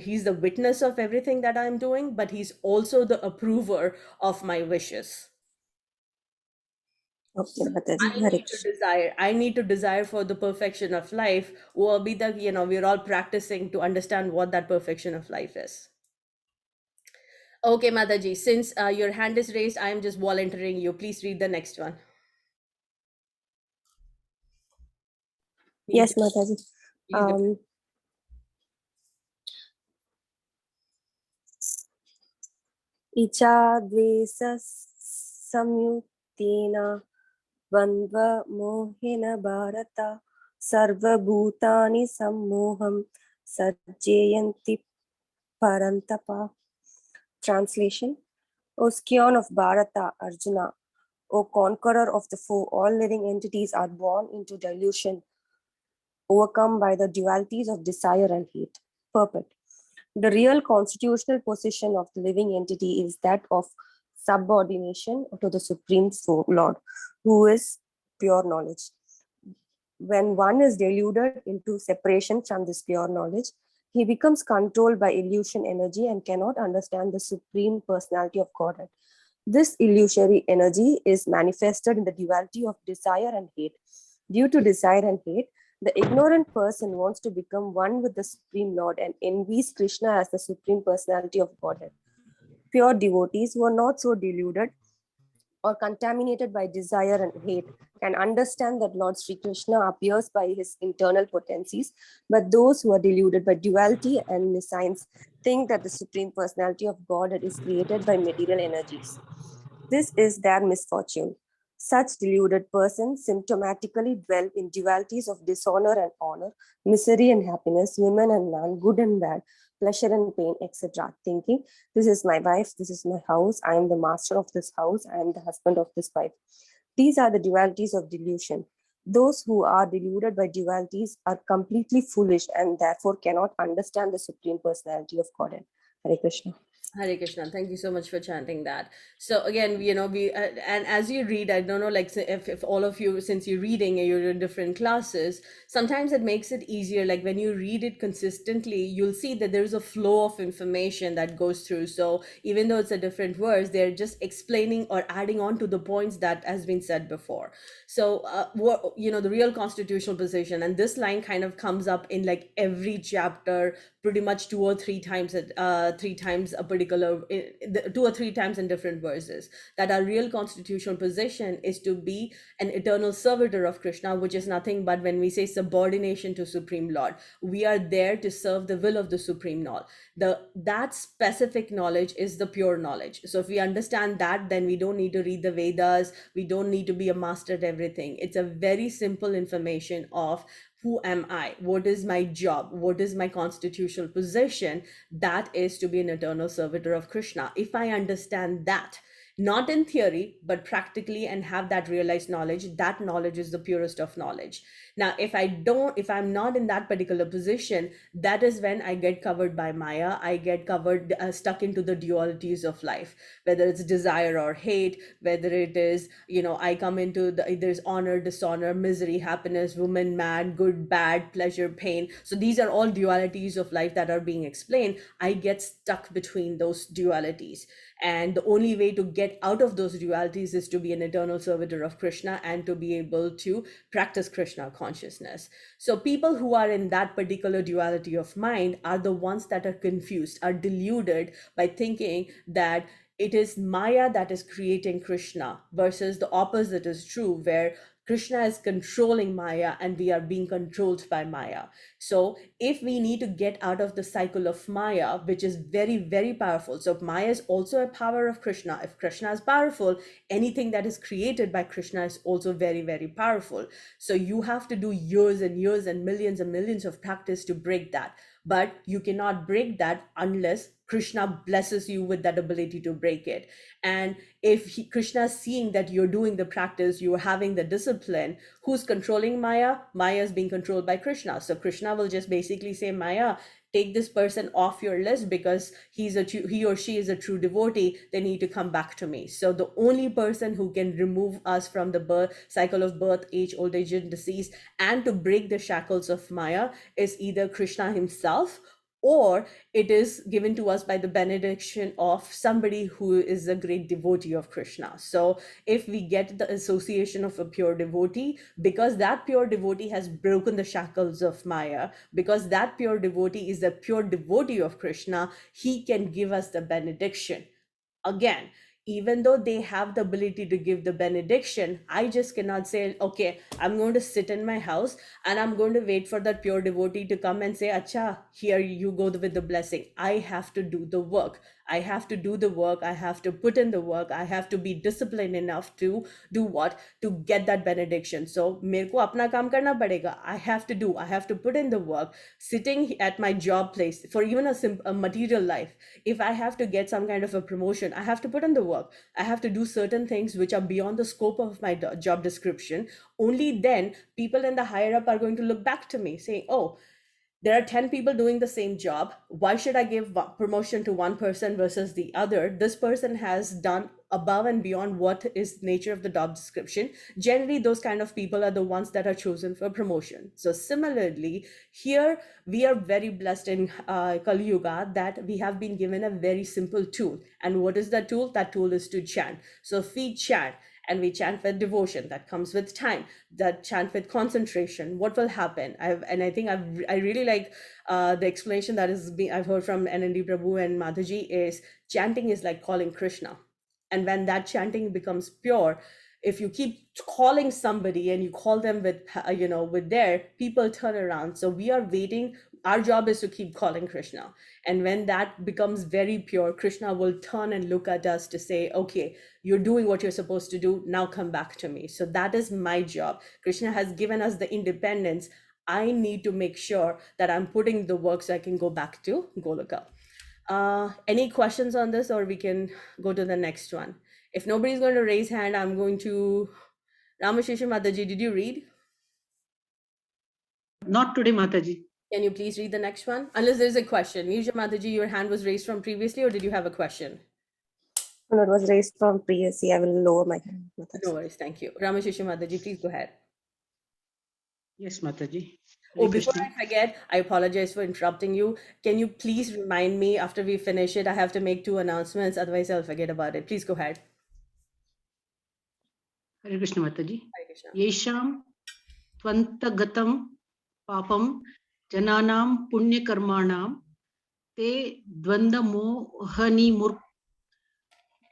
he's the witness of everything that I'm doing, but he's also the approver of my wishes. Okay, Mataji. I need to desire for the perfection of life. Wo abhi tak, we're all practicing to understand what that perfection of life is. Okay, Mataji, since your hand is raised, I am just volunteering you. Please read the next one. Yes, Mataji. Please go. Icha dvesa samyutena bandva mohena bharata sarva bhutani sammoham sajjayanti parantapa. Translation: O scion of Bharata, Arjuna, O conqueror of the foe, all living entities are born into delusion, overcome by the dualities of desire and hate. Purport: the real constitutional position of the living entity is that of subordination to the Supreme Lord, who is pure knowledge. When one is deluded into separation from this pure knowledge, he becomes controlled by illusion energy and cannot understand the Supreme Personality of Godhead. This illusory energy is manifested in the duality of desire and hate. Due to desire and hate, the ignorant person wants to become one with the Supreme Lord and envies Krishna as the Supreme Personality of Godhead. Pure devotees who are not so deluded or contaminated by desire and hate can understand that Lord Sri Krishna appears by his internal potencies, but those who are deluded by duality and nescience think that the Supreme Personality of Godhead is created by material energies. This is their misfortune. Such deluded persons symptomatically dwell in dualities of dishonor and honor, misery and happiness, women and man, good and bad, pleasure and pain, etc., thinking, this is my wife, this is my house, I am the master of this house, I am the husband of this wife. These are the dualities of delusion. Those who are deluded by dualities are completely foolish and therefore cannot understand the Supreme Personality of Godhead. Hare Krishna. Hare Krishna. Thank you so much for chanting that. So again, and as you read, I don't know, like if all of you, since you're reading and you're in different classes, sometimes it makes it easier. Like when you read it consistently, you'll see that there's a flow of information that goes through. So even though it's a different verse, they're just explaining or adding on to the points that has been said before. So the real constitutional position, and this line kind of comes up in like every chapter pretty much two or three times three times a particular 2 or 3 times in different verses, that our real constitutional position is to be an eternal servitor of Krishna, which is nothing but, when we say subordination to Supreme Lord, we are there to serve the will of the Supreme Lord. That specific knowledge is the pure knowledge. So if we understand that, then we don't need to read the Vedas, we don't need to be a master at everything. It's a very simple information of who am I? What is my job? What is my constitutional position? That is to be an eternal servitor of Krishna. If I understand that, not in theory, but practically, and have that realized knowledge, that knowledge is the purest of knowledge. Now, if I'm not in that particular position, that is when I get covered by Maya. I get covered, stuck into the dualities of life, whether it's desire or hate, whether it is, I come into there's honor, dishonor, misery, happiness, woman, man, good, bad, pleasure, pain. So these are all dualities of life that are being explained. I get stuck between those dualities. And the only way to get out of those dualities is to be an eternal servitor of Krishna and to be able to practice Krishna consciousness. So people who are in that particular duality of mind are the ones that are confused, are deluded by thinking that it is Maya that is creating Krishna, versus the opposite is true, where Krishna is controlling Maya and we are being controlled by Maya. So if we need to get out of the cycle of Maya, which is very, very powerful. So Maya is also a power of Krishna. If Krishna is powerful, anything that is created by Krishna is also very, very powerful. So you have to do years and years and millions of practice to break that. But you cannot break that unless Krishna blesses you with that ability to break it. And if Krishna is seeing that you're doing the practice, you're having the discipline, who's controlling Maya? Maya is being controlled by Krishna. So Krishna will just basically say, Maya, take this person off your list because he or she is a true devotee. They need to come back to me. So the only person who can remove us from the cycle of birth, age, old age, and disease, and to break the shackles of Maya is either Krishna himself, or it is given to us by the benediction of somebody who is a great devotee of Krishna. So if we get the association of a pure devotee, because that pure devotee has broken the shackles of Maya, because that pure devotee is a pure devotee of Krishna, he can give us the benediction. Again, even though they have the ability to give the benediction, I just cannot say, okay, I'm going to sit in my house and I'm going to wait for that pure devotee to come and say, Acha, here you go with the blessing. I have to do the work. I have to do the work. I have to put in the work. I have to be disciplined enough to do what? To get that benediction. So, मेरे को अपना काम करना पड़ेगा. I have to put in the work. Sitting at my job place for even a material life, if I have to get some kind of a promotion, I have to put in the work. I have to do certain things which are beyond the scope of my job description. Only then people in the higher up are going to look back to me saying, oh, there are 10 people doing the same job. Why should I give promotion to one person versus the other? This person has done above and beyond what is nature of the job description. Generally, those kind of people are the ones that are chosen for promotion. So similarly, here we are very blessed in Kali Yuga that we have been given a very simple tool. And what is that tool? That tool is to chant. So if we chant, and we chant with devotion, that comes with time, that chant with concentration, what will happen? I really like the explanation that I've heard from NND Prabhu and Mataji is chanting is like calling Krishna. And when that chanting becomes pure, if you keep calling somebody and you call them with their, people turn around. So we are waiting. Our job is to keep calling Krishna. And when that becomes very pure, Krishna will turn and look at us to say, okay, you're doing what you're supposed to do. Now come back to me. So that is my job. Krishna has given us the independence. I need to make sure that I'm putting the work so I can go back to Goloka. Any questions on this, or we can go to the next one? If nobody's going to raise hand, I'm going to Ramashisha Mataji. Did you read? Not today, Mataji. Can you please read the next one? Unless there's a question. Nirja Mataji, your hand was raised from previously, or did you have a question? No, it was raised from previously. I will lower my hand. No worries, thank you. Ramashishya Mataji, please go ahead. Yes, Mataji. Oh, Hare before Krishna. I forget, I apologize for interrupting you. Can you please remind me after we finish it? I have to make 2 announcements, otherwise I'll forget about it. Please go ahead. Hare Krishna, Mataji. Hare Krishna. Yesham tvantagatam papam jananam punyakarmanam te dvandamohani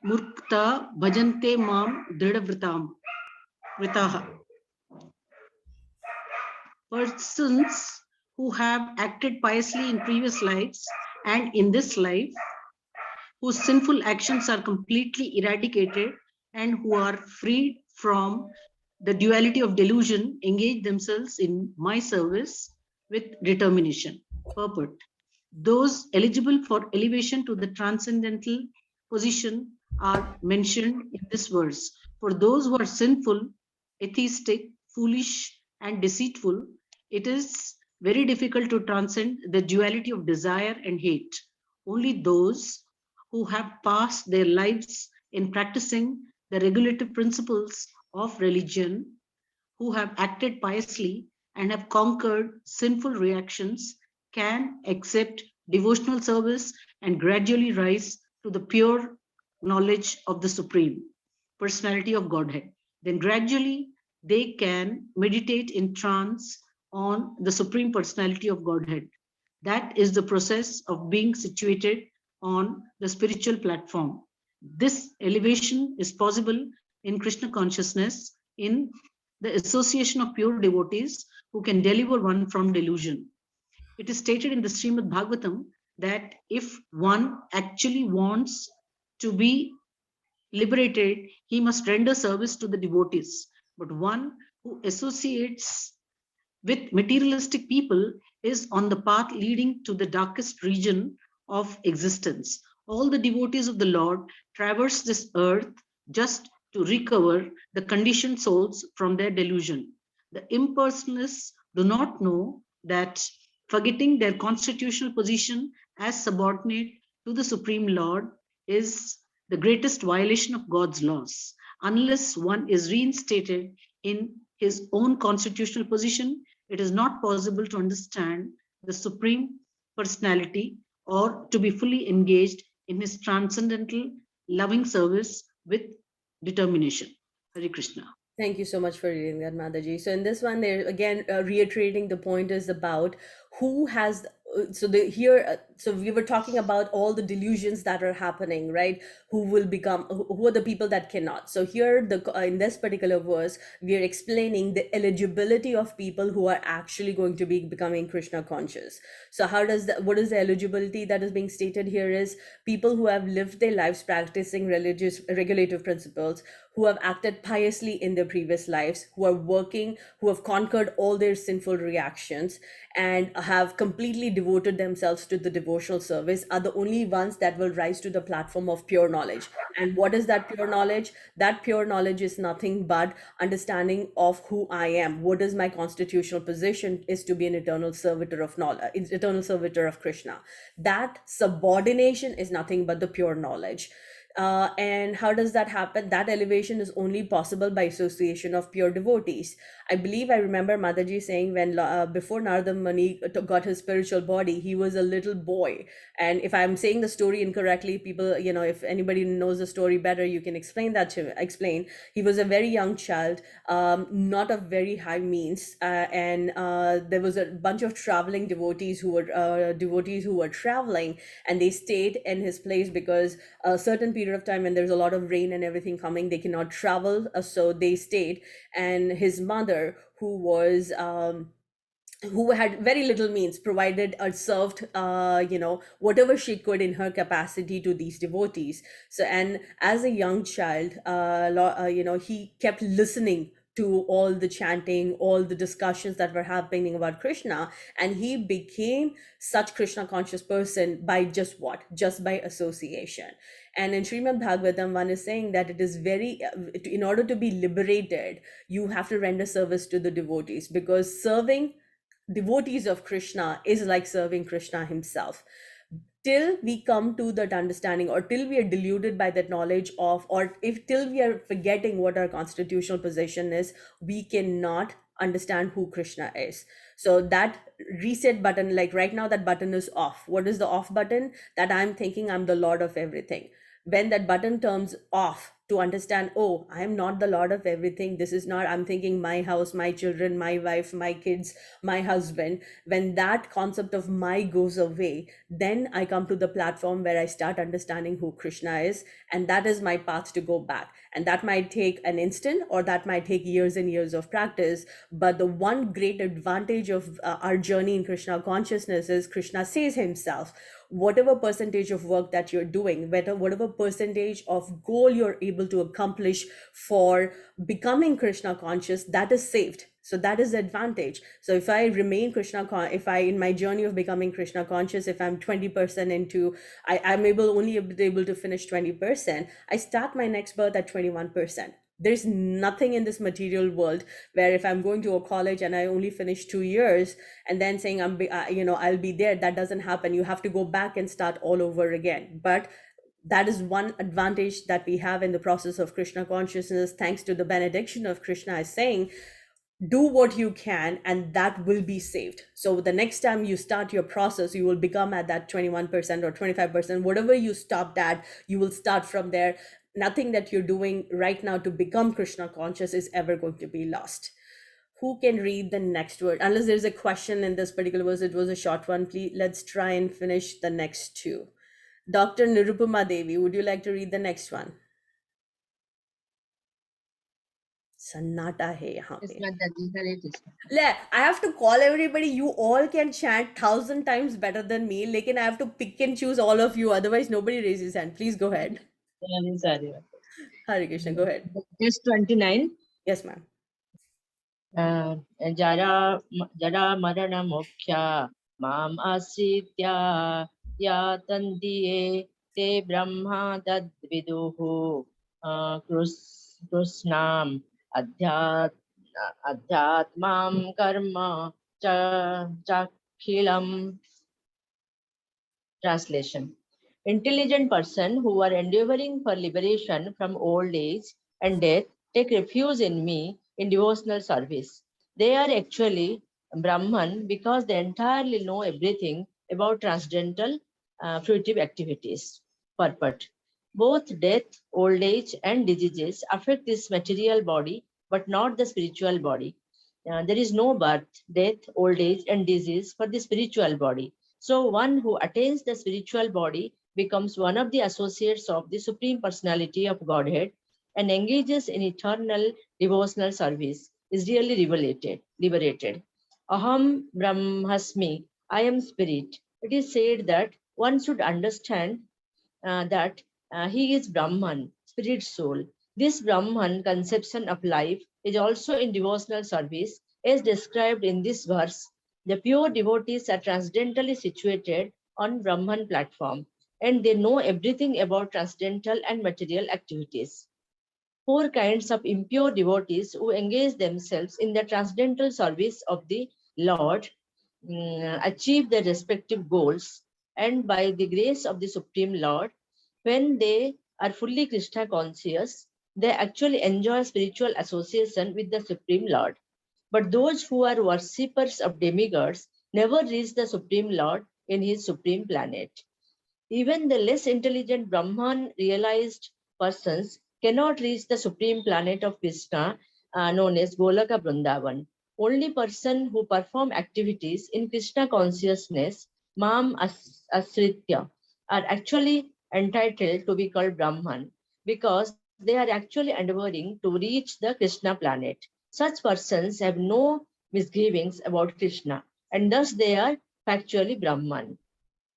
murkta bhajante mam dridavritam vritaha. Persons who have acted piously in previous lives and in this life, whose sinful actions are completely eradicated and who are freed from the duality of delusion, engage themselves in my service with determination. Purport. Those eligible for elevation to the transcendental position are mentioned in this verse. For those who are sinful, atheistic, foolish, and deceitful, it is very difficult to transcend the duality of desire and hate. Only those who have passed their lives in practicing the regulative principles of religion, who have acted piously and have conquered sinful reactions, can accept devotional service and gradually rise to the pure knowledge of the Supreme Personality of Godhead. Then gradually they can meditate in trance on the Supreme Personality of Godhead. That is the process of being situated on the spiritual platform. This elevation is possible in Krishna consciousness in the association of pure devotees who can deliver one from delusion. It is stated in the Srimad Bhagavatam that if one actually wants to be liberated, he must render service to the devotees. But one who associates with materialistic people is on the path leading to the darkest region of existence. All the devotees of the Lord traverse this earth just to recover the conditioned souls from their delusion. The impersonalists do not know that forgetting their constitutional position as subordinate to the Supreme Lord is the greatest violation of God's laws. Unless one is reinstated in his own constitutional position, it is not possible to understand the Supreme Personality or to be fully engaged in his transcendental loving service with determination. Hare Krishna. Thank you so much for reading that, Mataji. So in this one, they're again reiterating the point is about who has. So we were talking about all the delusions that are happening, right? Who will become? Who are the people that cannot? So here, in this particular verse, we are explaining the eligibility of people who are actually going to be becoming Krishna conscious. So how does that? What is the eligibility that is being stated here? Is people who have lived their lives practicing religious regulative principles, who have acted piously in their previous lives, who are working, who have conquered all their sinful reactions, and have completely devoted themselves to the devotional service, are the only ones that will rise to the platform of pure knowledge. And what is that pure knowledge? That pure knowledge is nothing but understanding of who I am. What is my constitutional position is to be an eternal servitor of knowledge, eternal servitor of Krishna. That subordination is nothing but the pure knowledge. And how does that happen? That elevation is only possible by association of pure devotees. I believe I remember Mataji saying when before Narada Muni got his spiritual body, he was a little boy. And if I'm saying the story incorrectly, people, if anybody knows the story better, you can explain that to explain. He was a very young child, not of very high means, and there was a bunch of traveling devotees who were traveling, and they stayed in his place because a certain period of time when there's a lot of rain and everything coming, they cannot travel, so they stayed. And his mother, who had very little means, provided or served whatever she could in her capacity to these devotees. So, and as a young child, he kept listening to all the chanting, all the discussions that were happening about Krishna, and he became such Krishna conscious person by just by association. And in Srimad Bhagavatam, one is saying that it is in order to be liberated, you have to render service to the devotees, because serving devotees of Krishna is like serving Krishna himself. Till we come to that understanding, or till we are deluded by that knowledge of, or if till we are forgetting what our constitutional position is, we cannot understand who Krishna is. So that reset button, like right now, that button is off. What is the off button? That I'm thinking I'm the Lord of everything. When that button turns off, to understand, oh, I'm not the Lord of everything. This is not, I'm thinking my house, my children, my wife, my kids, my husband. When that concept of my goes away, then I come to the platform where I start understanding who Krishna is. And that is my path to go back. And that might take an instant, or that might take years and years of practice. But the one great advantage of our journey in Krishna consciousness is Krishna says himself, whatever percentage of work that you're doing, whatever percentage of goal you're able to accomplish for becoming Krishna conscious, that is saved. So that is the advantage. So if I remain if I, in my journey of becoming Krishna conscious, if I'm 20% into, I'm only able to finish 20%, I start my next birth at 21%. There's nothing in this material world where if I'm going to a college and I only finish 2 years and then saying I'll be there, that doesn't happen. You have to go back and start all over again. But that is one advantage that we have in the process of Krishna consciousness, thanks to the benediction of Krishna is saying, do what you can and that will be saved. So the next time you start your process, you will become at that 21% or 25%, whatever you stopped at, you will start from there. Nothing that you're doing right now to become Krishna conscious is ever going to be lost. Who can read the next word? Unless there's a question in this particular verse, it was a short one. Please, let's try and finish the next two. Dr. Nirupama Devi, would you like to read the next one? Sannata hai yahan pe. I have to call everybody. You all can chant 1,000 times better than me. Lekin I have to pick and choose all of you. Otherwise, nobody raises hand. Please go ahead. Hare Krishna, go ahead. Just 29. Yes, ma'am. Jara marana moksha mam asritya yatandiye te brahma tad viduhu krusnam adhyatmam karma chakhilam. Translation. Intelligent person who are endeavoring for liberation from old age and death take refuge in me in devotional service. They are actually Brahman because they entirely know everything about transcendental fruitive activities. Purport. Both death, old age, and diseases affect this material body, but not the spiritual body. There is no birth, death, old age, and disease for the spiritual body. So one who attains the spiritual body becomes one of the associates of the Supreme Personality of Godhead and engages in eternal devotional service, is really liberated. Aham Brahmasmi, I am spirit. It is said that one should understand that he is Brahman, spirit soul. This Brahman conception of life is also in devotional service, as described in this verse. The pure devotees are transcendentally situated on Brahman platform, and they know everything about transcendental and material activities. 4 kinds of impure devotees who engage themselves in the transcendental service of the Lord achieve their respective goals, and by the grace of the Supreme Lord, when they are fully Krishna conscious, they actually enjoy spiritual association with the Supreme Lord. But those who are worshippers of demigods never reach the Supreme Lord in his supreme planet. Even the less intelligent Brahman realized persons cannot reach the supreme planet of Krishna, known as Golaka Vrindavan. Only person who perform activities in Krishna consciousness, Mam Asritya, are actually entitled to be called Brahman because they are actually endeavoring to reach the Krishna planet. Such persons have no misgivings about Krishna, and thus they are factually Brahman.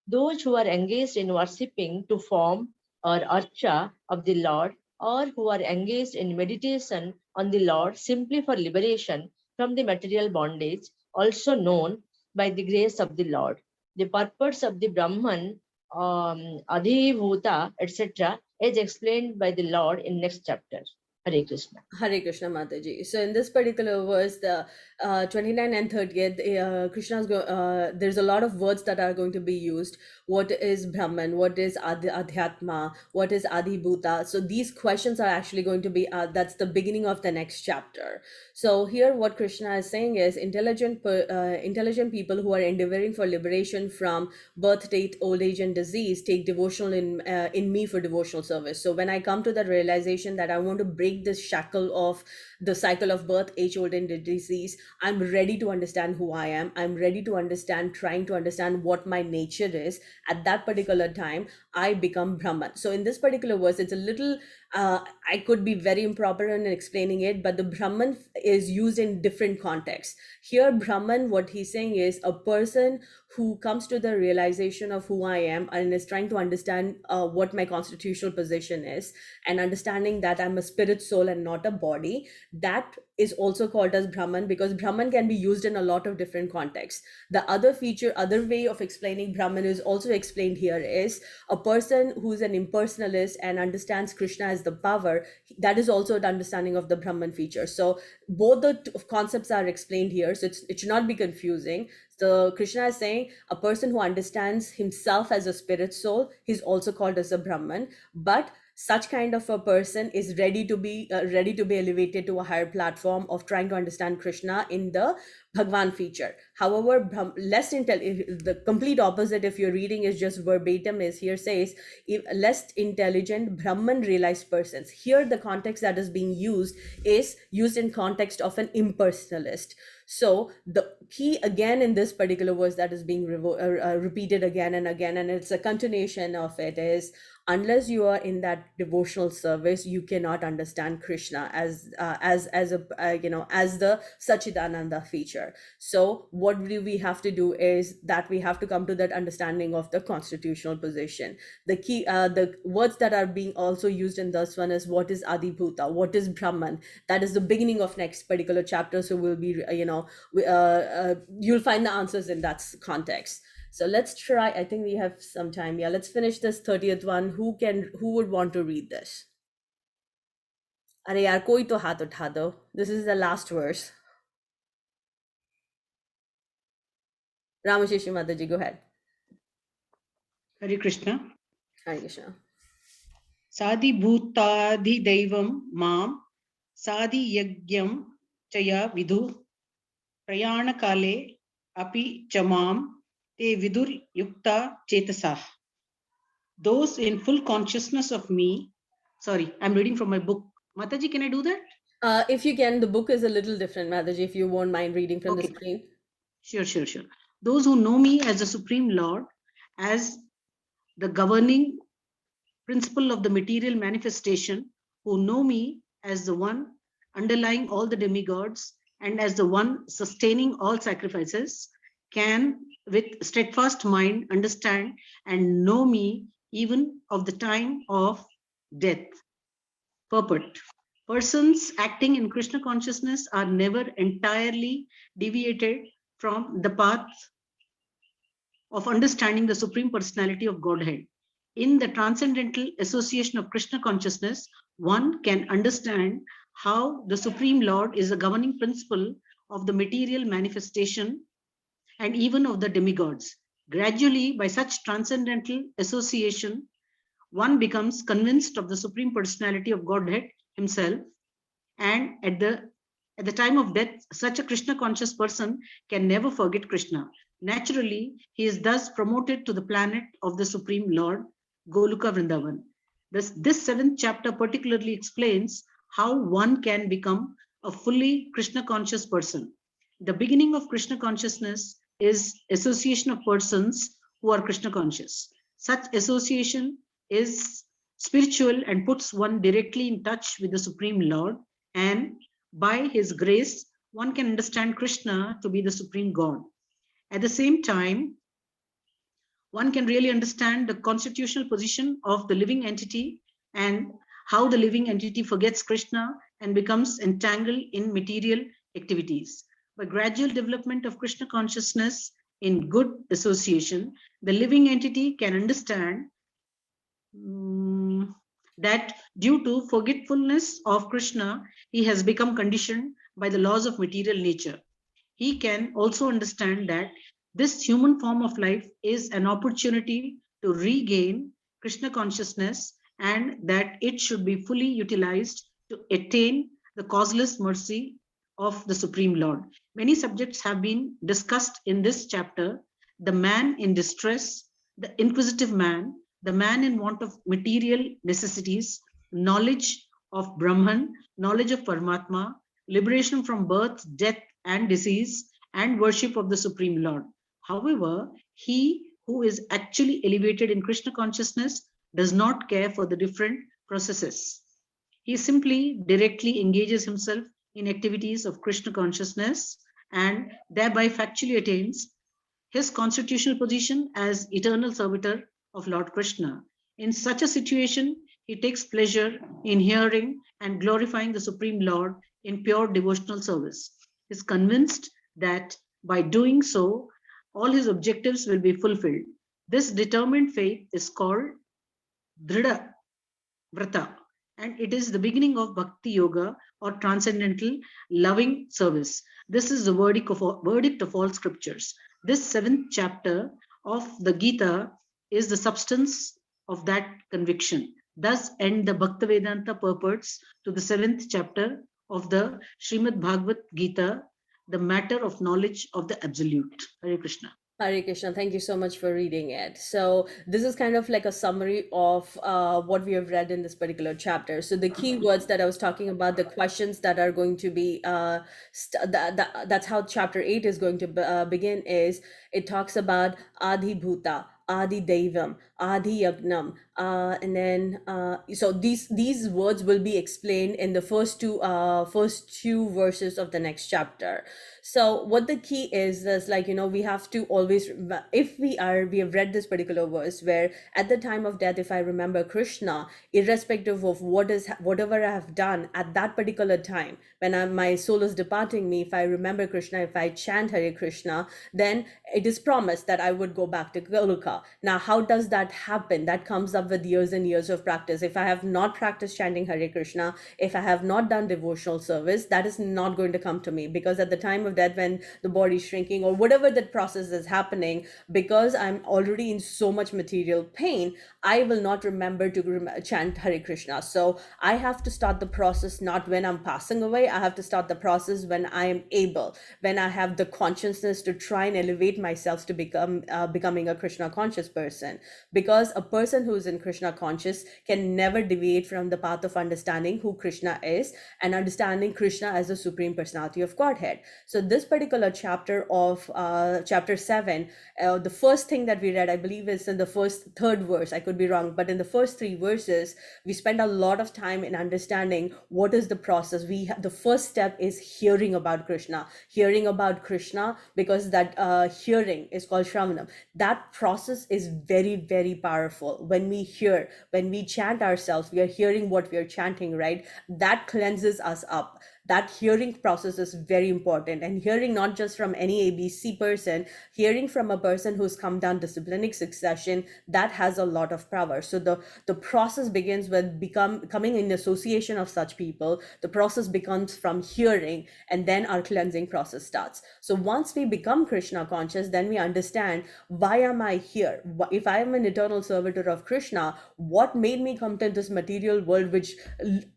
Those who are engaged in worshipping to form or archa of the Lord, or who are engaged in meditation on the Lord simply for liberation from the material bondage, also known by the grace of the Lord. The purpose of the Brahman, Adhibhuta, etc., is explained by the Lord in next chapter. Hare Krishna. Hare Krishna Mataji. So in this particular verse, the 29 and 30th, there's a lot of words that are going to be used. What is Brahman? What is Adhyatma? What is Adhibhuta? So these questions are actually going to be, that's the beginning of the next chapter. So here what Krishna is saying is intelligent people who are endeavoring for liberation from birth, death, old age and disease take devotional in me for devotional service. So when I come to the realization that I want to break this shackle of the cycle of birth, age, old and disease, I'm ready to understand who I am. I'm ready to understand, trying to understand what my nature is. At that particular time, I become Brahman. So in this particular verse, it's a little, I could be very improper in explaining it, but the Brahman is used in different contexts. Here, Brahman, what he's saying is a person who comes to the realization of who I am and is trying to understand what my constitutional position is, and understanding that I'm a spirit, soul, and not a body. That is also called as Brahman, because Brahman can be used in a lot of different contexts. The other way of explaining Brahman is also explained here is a person who's an impersonalist and understands Krishna as the power. That is also the understanding of the Brahman feature. So both the concepts are explained here. So it should not be confusing. So Krishna is saying a person who understands himself as a spirit soul, he's also called as a Brahman. But such kind of a person is ready to be elevated to a higher platform of trying to understand Krishna in the Bhagwan feature. However, the complete opposite, if you're reading is just verbatim, is here says less intelligent Brahman realized persons. Here the context that is being used is used in context of an impersonalist. So the key again in this particular verse that is being repeated again and again, and it's a continuation of it, is unless you are in that devotional service, you cannot understand Krishna as the Sachidananda feature. So what do we have to do is that we have to come to that understanding of the constitutional position. The key, the words that are being also used in this one is what is Adhibhuta, what is Brahman. That is the beginning of next particular chapter. So we'll be, you'll find the answers in that context. So let's try, I think we have some time. Yeah, let's finish this 30th one. Who would want to read this? Are yaar, koi to haath utha do. This is the last verse. Ramashishi Mataji, go ahead. Hare Krishna. Hare Krishna. Sadi bhutadi daivam mam sadi yagyam chaya vidhu prayana kale api chamam te vidur yukta chetasah. Those in full consciousness of me. Sorry, I'm reading from my book. Mataji, can I do that? If you can, the book is a little different, Mataji, if you won't mind reading from the screen. Sure. Those who know me as the Supreme Lord, as the governing principle of the material manifestation, who know me as the one underlying all the demigods and as the one sustaining all sacrifices, can with steadfast mind understand and know me even of the time of death. Purport. Persons acting in Krishna consciousness are never entirely deviated from the path of understanding the Supreme Personality of Godhead. In the transcendental association of Krishna consciousness, one can understand how the Supreme Lord is a governing principle of the material manifestation and even of the demigods. Gradually, by such transcendental association, one becomes convinced of the Supreme Personality of Godhead himself, and at the time of death, such a Krishna conscious person can never forget Krishna. Naturally, he is thus promoted to the planet of the Supreme Lord, Goloka Vrindavan. This 7th chapter particularly explains how one can become a fully Krishna conscious person. The beginning of Krishna consciousness is association of persons who are Krishna conscious. Such association is spiritual and puts one directly in touch with the Supreme Lord, and by his grace, one can understand Krishna to be the Supreme God. At the same time, one can really understand the constitutional position of the living entity and how the living entity forgets Krishna and becomes entangled in material activities. By gradual development of Krishna consciousness in good association, the living entity can understand that due to forgetfulness of Krishna, he has become conditioned by the laws of material nature. He can also understand that this human form of life is an opportunity to regain Krishna consciousness and that it should be fully utilized to attain the causeless mercy of the Supreme Lord. Many subjects have been discussed in this chapter: the man in distress, the inquisitive man, the man in want of material necessities, knowledge of Brahman, knowledge of Paramatma, liberation from birth, death, and disease, and worship of the Supreme Lord. However, he who is actually elevated in Krishna consciousness does not care for the different processes. He simply directly engages himself in activities of Krishna consciousness and thereby factually attains his constitutional position as eternal servitor of Lord Krishna. In such a situation, he takes pleasure in hearing and glorifying the Supreme Lord in pure devotional service. He is convinced that by doing so, all his objectives will be fulfilled. This determined faith is called Dhrida Vrata, and it is the beginning of Bhakti Yoga or transcendental loving service. This is the verdict of all scriptures. This 7th chapter of the Gita is the substance of that conviction. Thus end the Bhaktivedanta purports to the 7th chapter of the Srimad Bhagavad Gita, the matter of knowledge of the Absolute. Hare Krishna. Hare Krishna, thank you so much for reading it. So this is kind of like a summary of what we have read in this particular chapter. So the key words that I was talking about, the questions that are going to be, that's how chapter 8 is going to begin, is it talks about Adi Bhuta, Adi Devam, Adi Yagnam, and then so these words will be explained in the first two verses of the next chapter. So what the key is like, we have to always, if we have read this particular verse where at the time of death, if I remember Krishna, irrespective of whatever I have done at that particular time, when my soul is departing me, if I remember Krishna, if I chant Hare Krishna, then it is promised that I would go back to Goloka. Now, how does that happen? That comes up with years and years of practice. If I have not practiced chanting Hare Krishna, if I have not done devotional service, that is not going to come to me, because at the time of death, when the body is shrinking or whatever that process is happening, because I'm already in so much material pain, I will not remember to chant Hare Krishna. So I have to start the process not when I'm passing away. I have to start the process when I am able, when I have the consciousness to try and elevate myself to becoming a Krishna conscious person. Because a person who is in Krishna conscious can never deviate from the path of understanding who Krishna is and understanding Krishna as the Supreme Personality of Godhead. So this particular chapter of chapter 7, the first thing that we read, I believe, is in the third verse. I could be wrong, but in the first 3 verses, we spend a lot of time in understanding what is the process. The first step is hearing about Krishna, because that hearing is called Shravanam. That process is very, very powerful. When we chant ourselves, we are hearing what we are chanting, right? That cleanses us up. That hearing process is very important, and hearing not just from any ABC person, hearing from a person who's come down disciplinic succession, that has a lot of power. So the process begins with coming in association of such people. The process becomes from hearing, and then our cleansing process starts. So once we become Krishna conscious, then we understand, why am I here? If I am an eternal servitor of Krishna, what made me come to this material world, which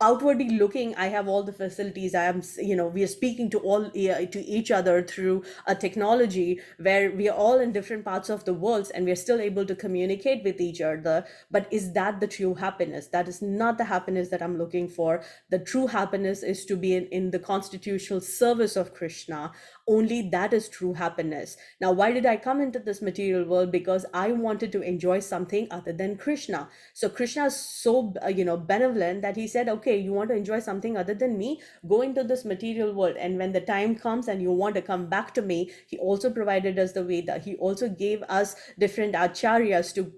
outwardly looking, I have all the facilities. We are speaking to each other through a technology where we are all in different parts of the world and we are still able to communicate with each other. But is that the true happiness? That is not the happiness that I'm looking for. The true happiness is to be in the constitutional service of Krishna. Only that is true happiness. Now, why did I come into this material world? Because I wanted to enjoy something other than Krishna. So Krishna is so benevolent that he said, okay, you want to enjoy something other than me? Go into this material world, and when the time comes and you want to come back to me, he also provided us the Veda. He also gave us different acharyas to,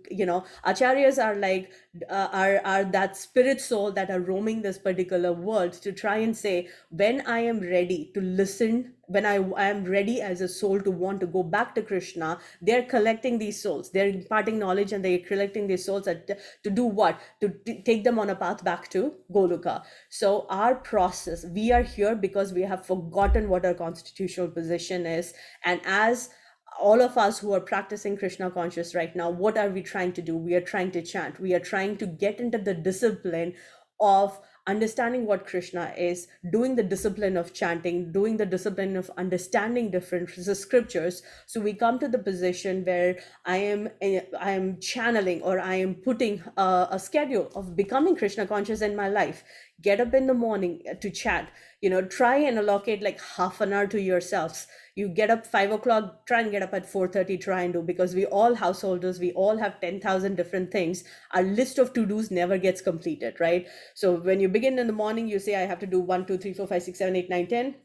acharyas are like are that spirit soul that are roaming this particular world to try and say, when I am ready to listen, when I am ready as a soul to want to go back to Krishna, they're collecting these souls, they're imparting knowledge, and they're collecting these souls to do what? To take them on a path back to Goloka. So our process, we are here because we have forgotten what our constitutional position is. And as all of us who are practicing Krishna conscious right now, what are we trying to do? We are trying to chant. We are trying to get into the discipline of understanding what Krishna is, doing the discipline of chanting, doing the discipline of understanding different scriptures. So we come to the position where I am channeling, or I am putting a schedule of becoming Krishna conscious in my life. Get up in the morning to chant. Try and allocate like half an hour to yourselves. You get up 5 o'clock, try and get up at 4:30, try and do, because we all householders, we all have 10,000 different things. Our list of to-dos never gets completed, right? So when you begin in the morning, you say, I have to do 1, 2, 3, 4, 5, 6, 7, 8, 9, 10.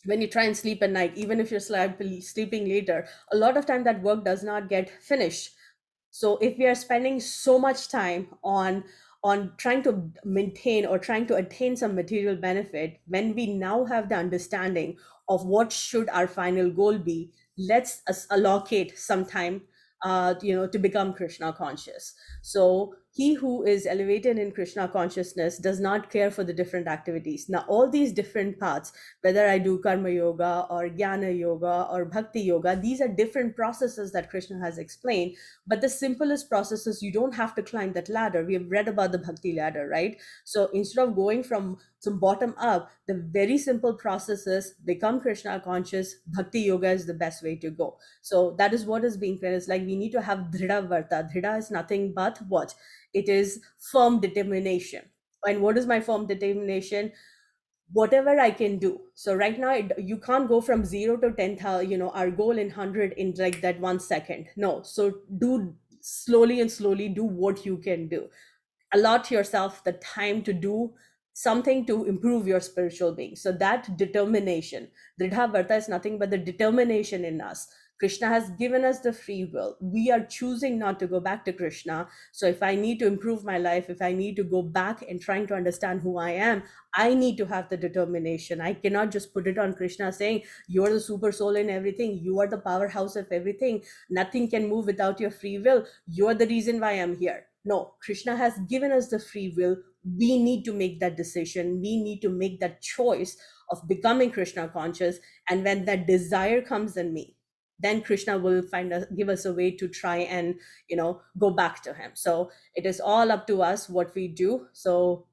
When you try and sleep at night, even if you're sleeping later, a lot of time that work does not get finished. So if we are spending so much time on trying to maintain or trying to attain some material benefit, when we now have the understanding of what should our final goal be, let's allocate some time to become Krishna conscious. So he who is elevated in Krishna consciousness does not care for the different activities. Now, all these different paths, whether I do karma yoga or jnana yoga or bhakti yoga, these are different processes that Krishna has explained. But the simplest processes, you don't have to climb that ladder. We have read about the bhakti ladder, right? So instead of going from some bottom up, the very simple processes, become Krishna conscious, bhakti yoga is the best way to go. So that is what is being clear. It's like we need to have dhrida varta. Dhrida is nothing but what? It is firm determination. And what is my firm determination? Whatever I can do. So right now, you can't go from 0 to 10,000, our goal in 100 in like that 1 second. No. So do slowly and slowly do what you can do. Allot yourself the time to do something to improve your spiritual being. So that determination, Dridha Varta is nothing but the determination in us. Krishna has given us the free will. We are choosing not to go back to Krishna. So if I need to improve my life, if I need to go back and trying to understand who I am, I need to have the determination. I cannot just put it on Krishna saying, you're the super soul in everything. You are the powerhouse of everything. Nothing can move without your free will. You're the reason why I'm here. No, Krishna has given us the free will. We need to make that decision. We need to make that choice of becoming Krishna conscious. And when that desire comes in me, then Krishna will give us a way to try and, go back to him. So it is all up to us what we do. So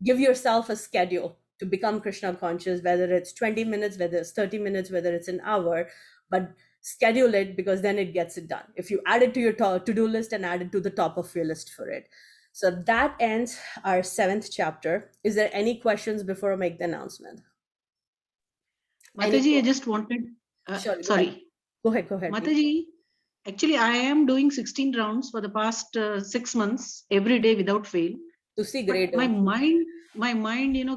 give yourself a schedule to become Krishna conscious, whether it's 20 minutes, whether it's 30 minutes, whether it's an hour, but schedule it, because then it gets it done. If you add it to your to-do list and add it to the top of your list for it. So that ends our 7th chapter. Is there any questions before I make the announcement? Mataji, I just wanted, sorry. Go ahead. Mataji, actually, I am doing 16 rounds for the past 6 months, every day without fail. To see great. My mind,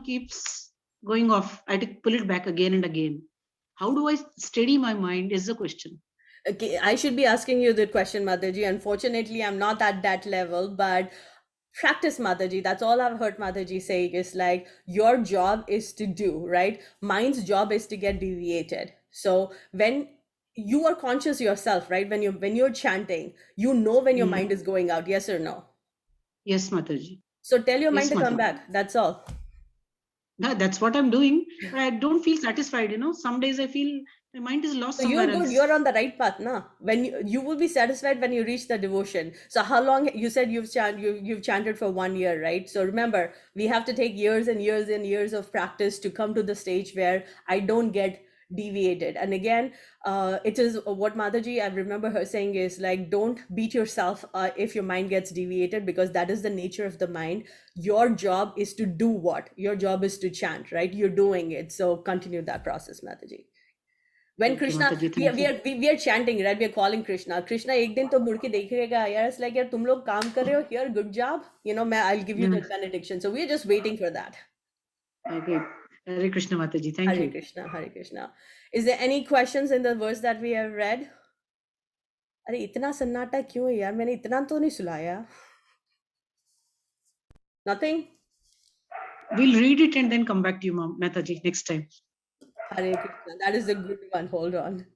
keeps going off. I have to pull it back again and again. How do I steady my mind is the question. Okay, I should be asking you the question, Mataji. Unfortunately, I'm not at that level, but practice, Mataji. That's all I've heard Mataji saying is like, your job is to do, right? Mind's job is to get deviated. So when you are conscious yourself, right? When you're chanting, when your mind is going out, yes or no? Yes, Mataji. So tell your mind to come back. That's all. That's what I'm doing. I don't feel satisfied. Some days I feel my mind is lost. So you're good. You're on the right path now. When you will be satisfied when you reach the devotion. So how long, you said you've chanted for 1 year, right? So remember, we have to take years and years and years of practice to come to the stage where I don't get deviated. And again, it is what Mataji, I remember her saying is like, don't beat yourself if your mind gets deviated, because that is the nature of the mind. Your job is to do what? Your job is to chant, right? You're doing it. So continue that process, Mataji. When Krishna, we are chanting, right? We are calling Krishna. Krishna ek din to mud ke dekhega, yaar, it's like, yaar, tum log kaam kar rahe ho here, good job. I'll give you the benediction. So we are just waiting for that. Okay. Hare Krishna, Mataji. Thank you. Hare Krishna, Hare Krishna. Is there any questions in the verse that we have read? अरे इतना सन्नाटा क्यों है यार? मैंने इतना तो नहीं सुनाया. Nothing? We'll read it and then come back to you, Mataji, next time. Hare Krishna. That is a good one. Hold on.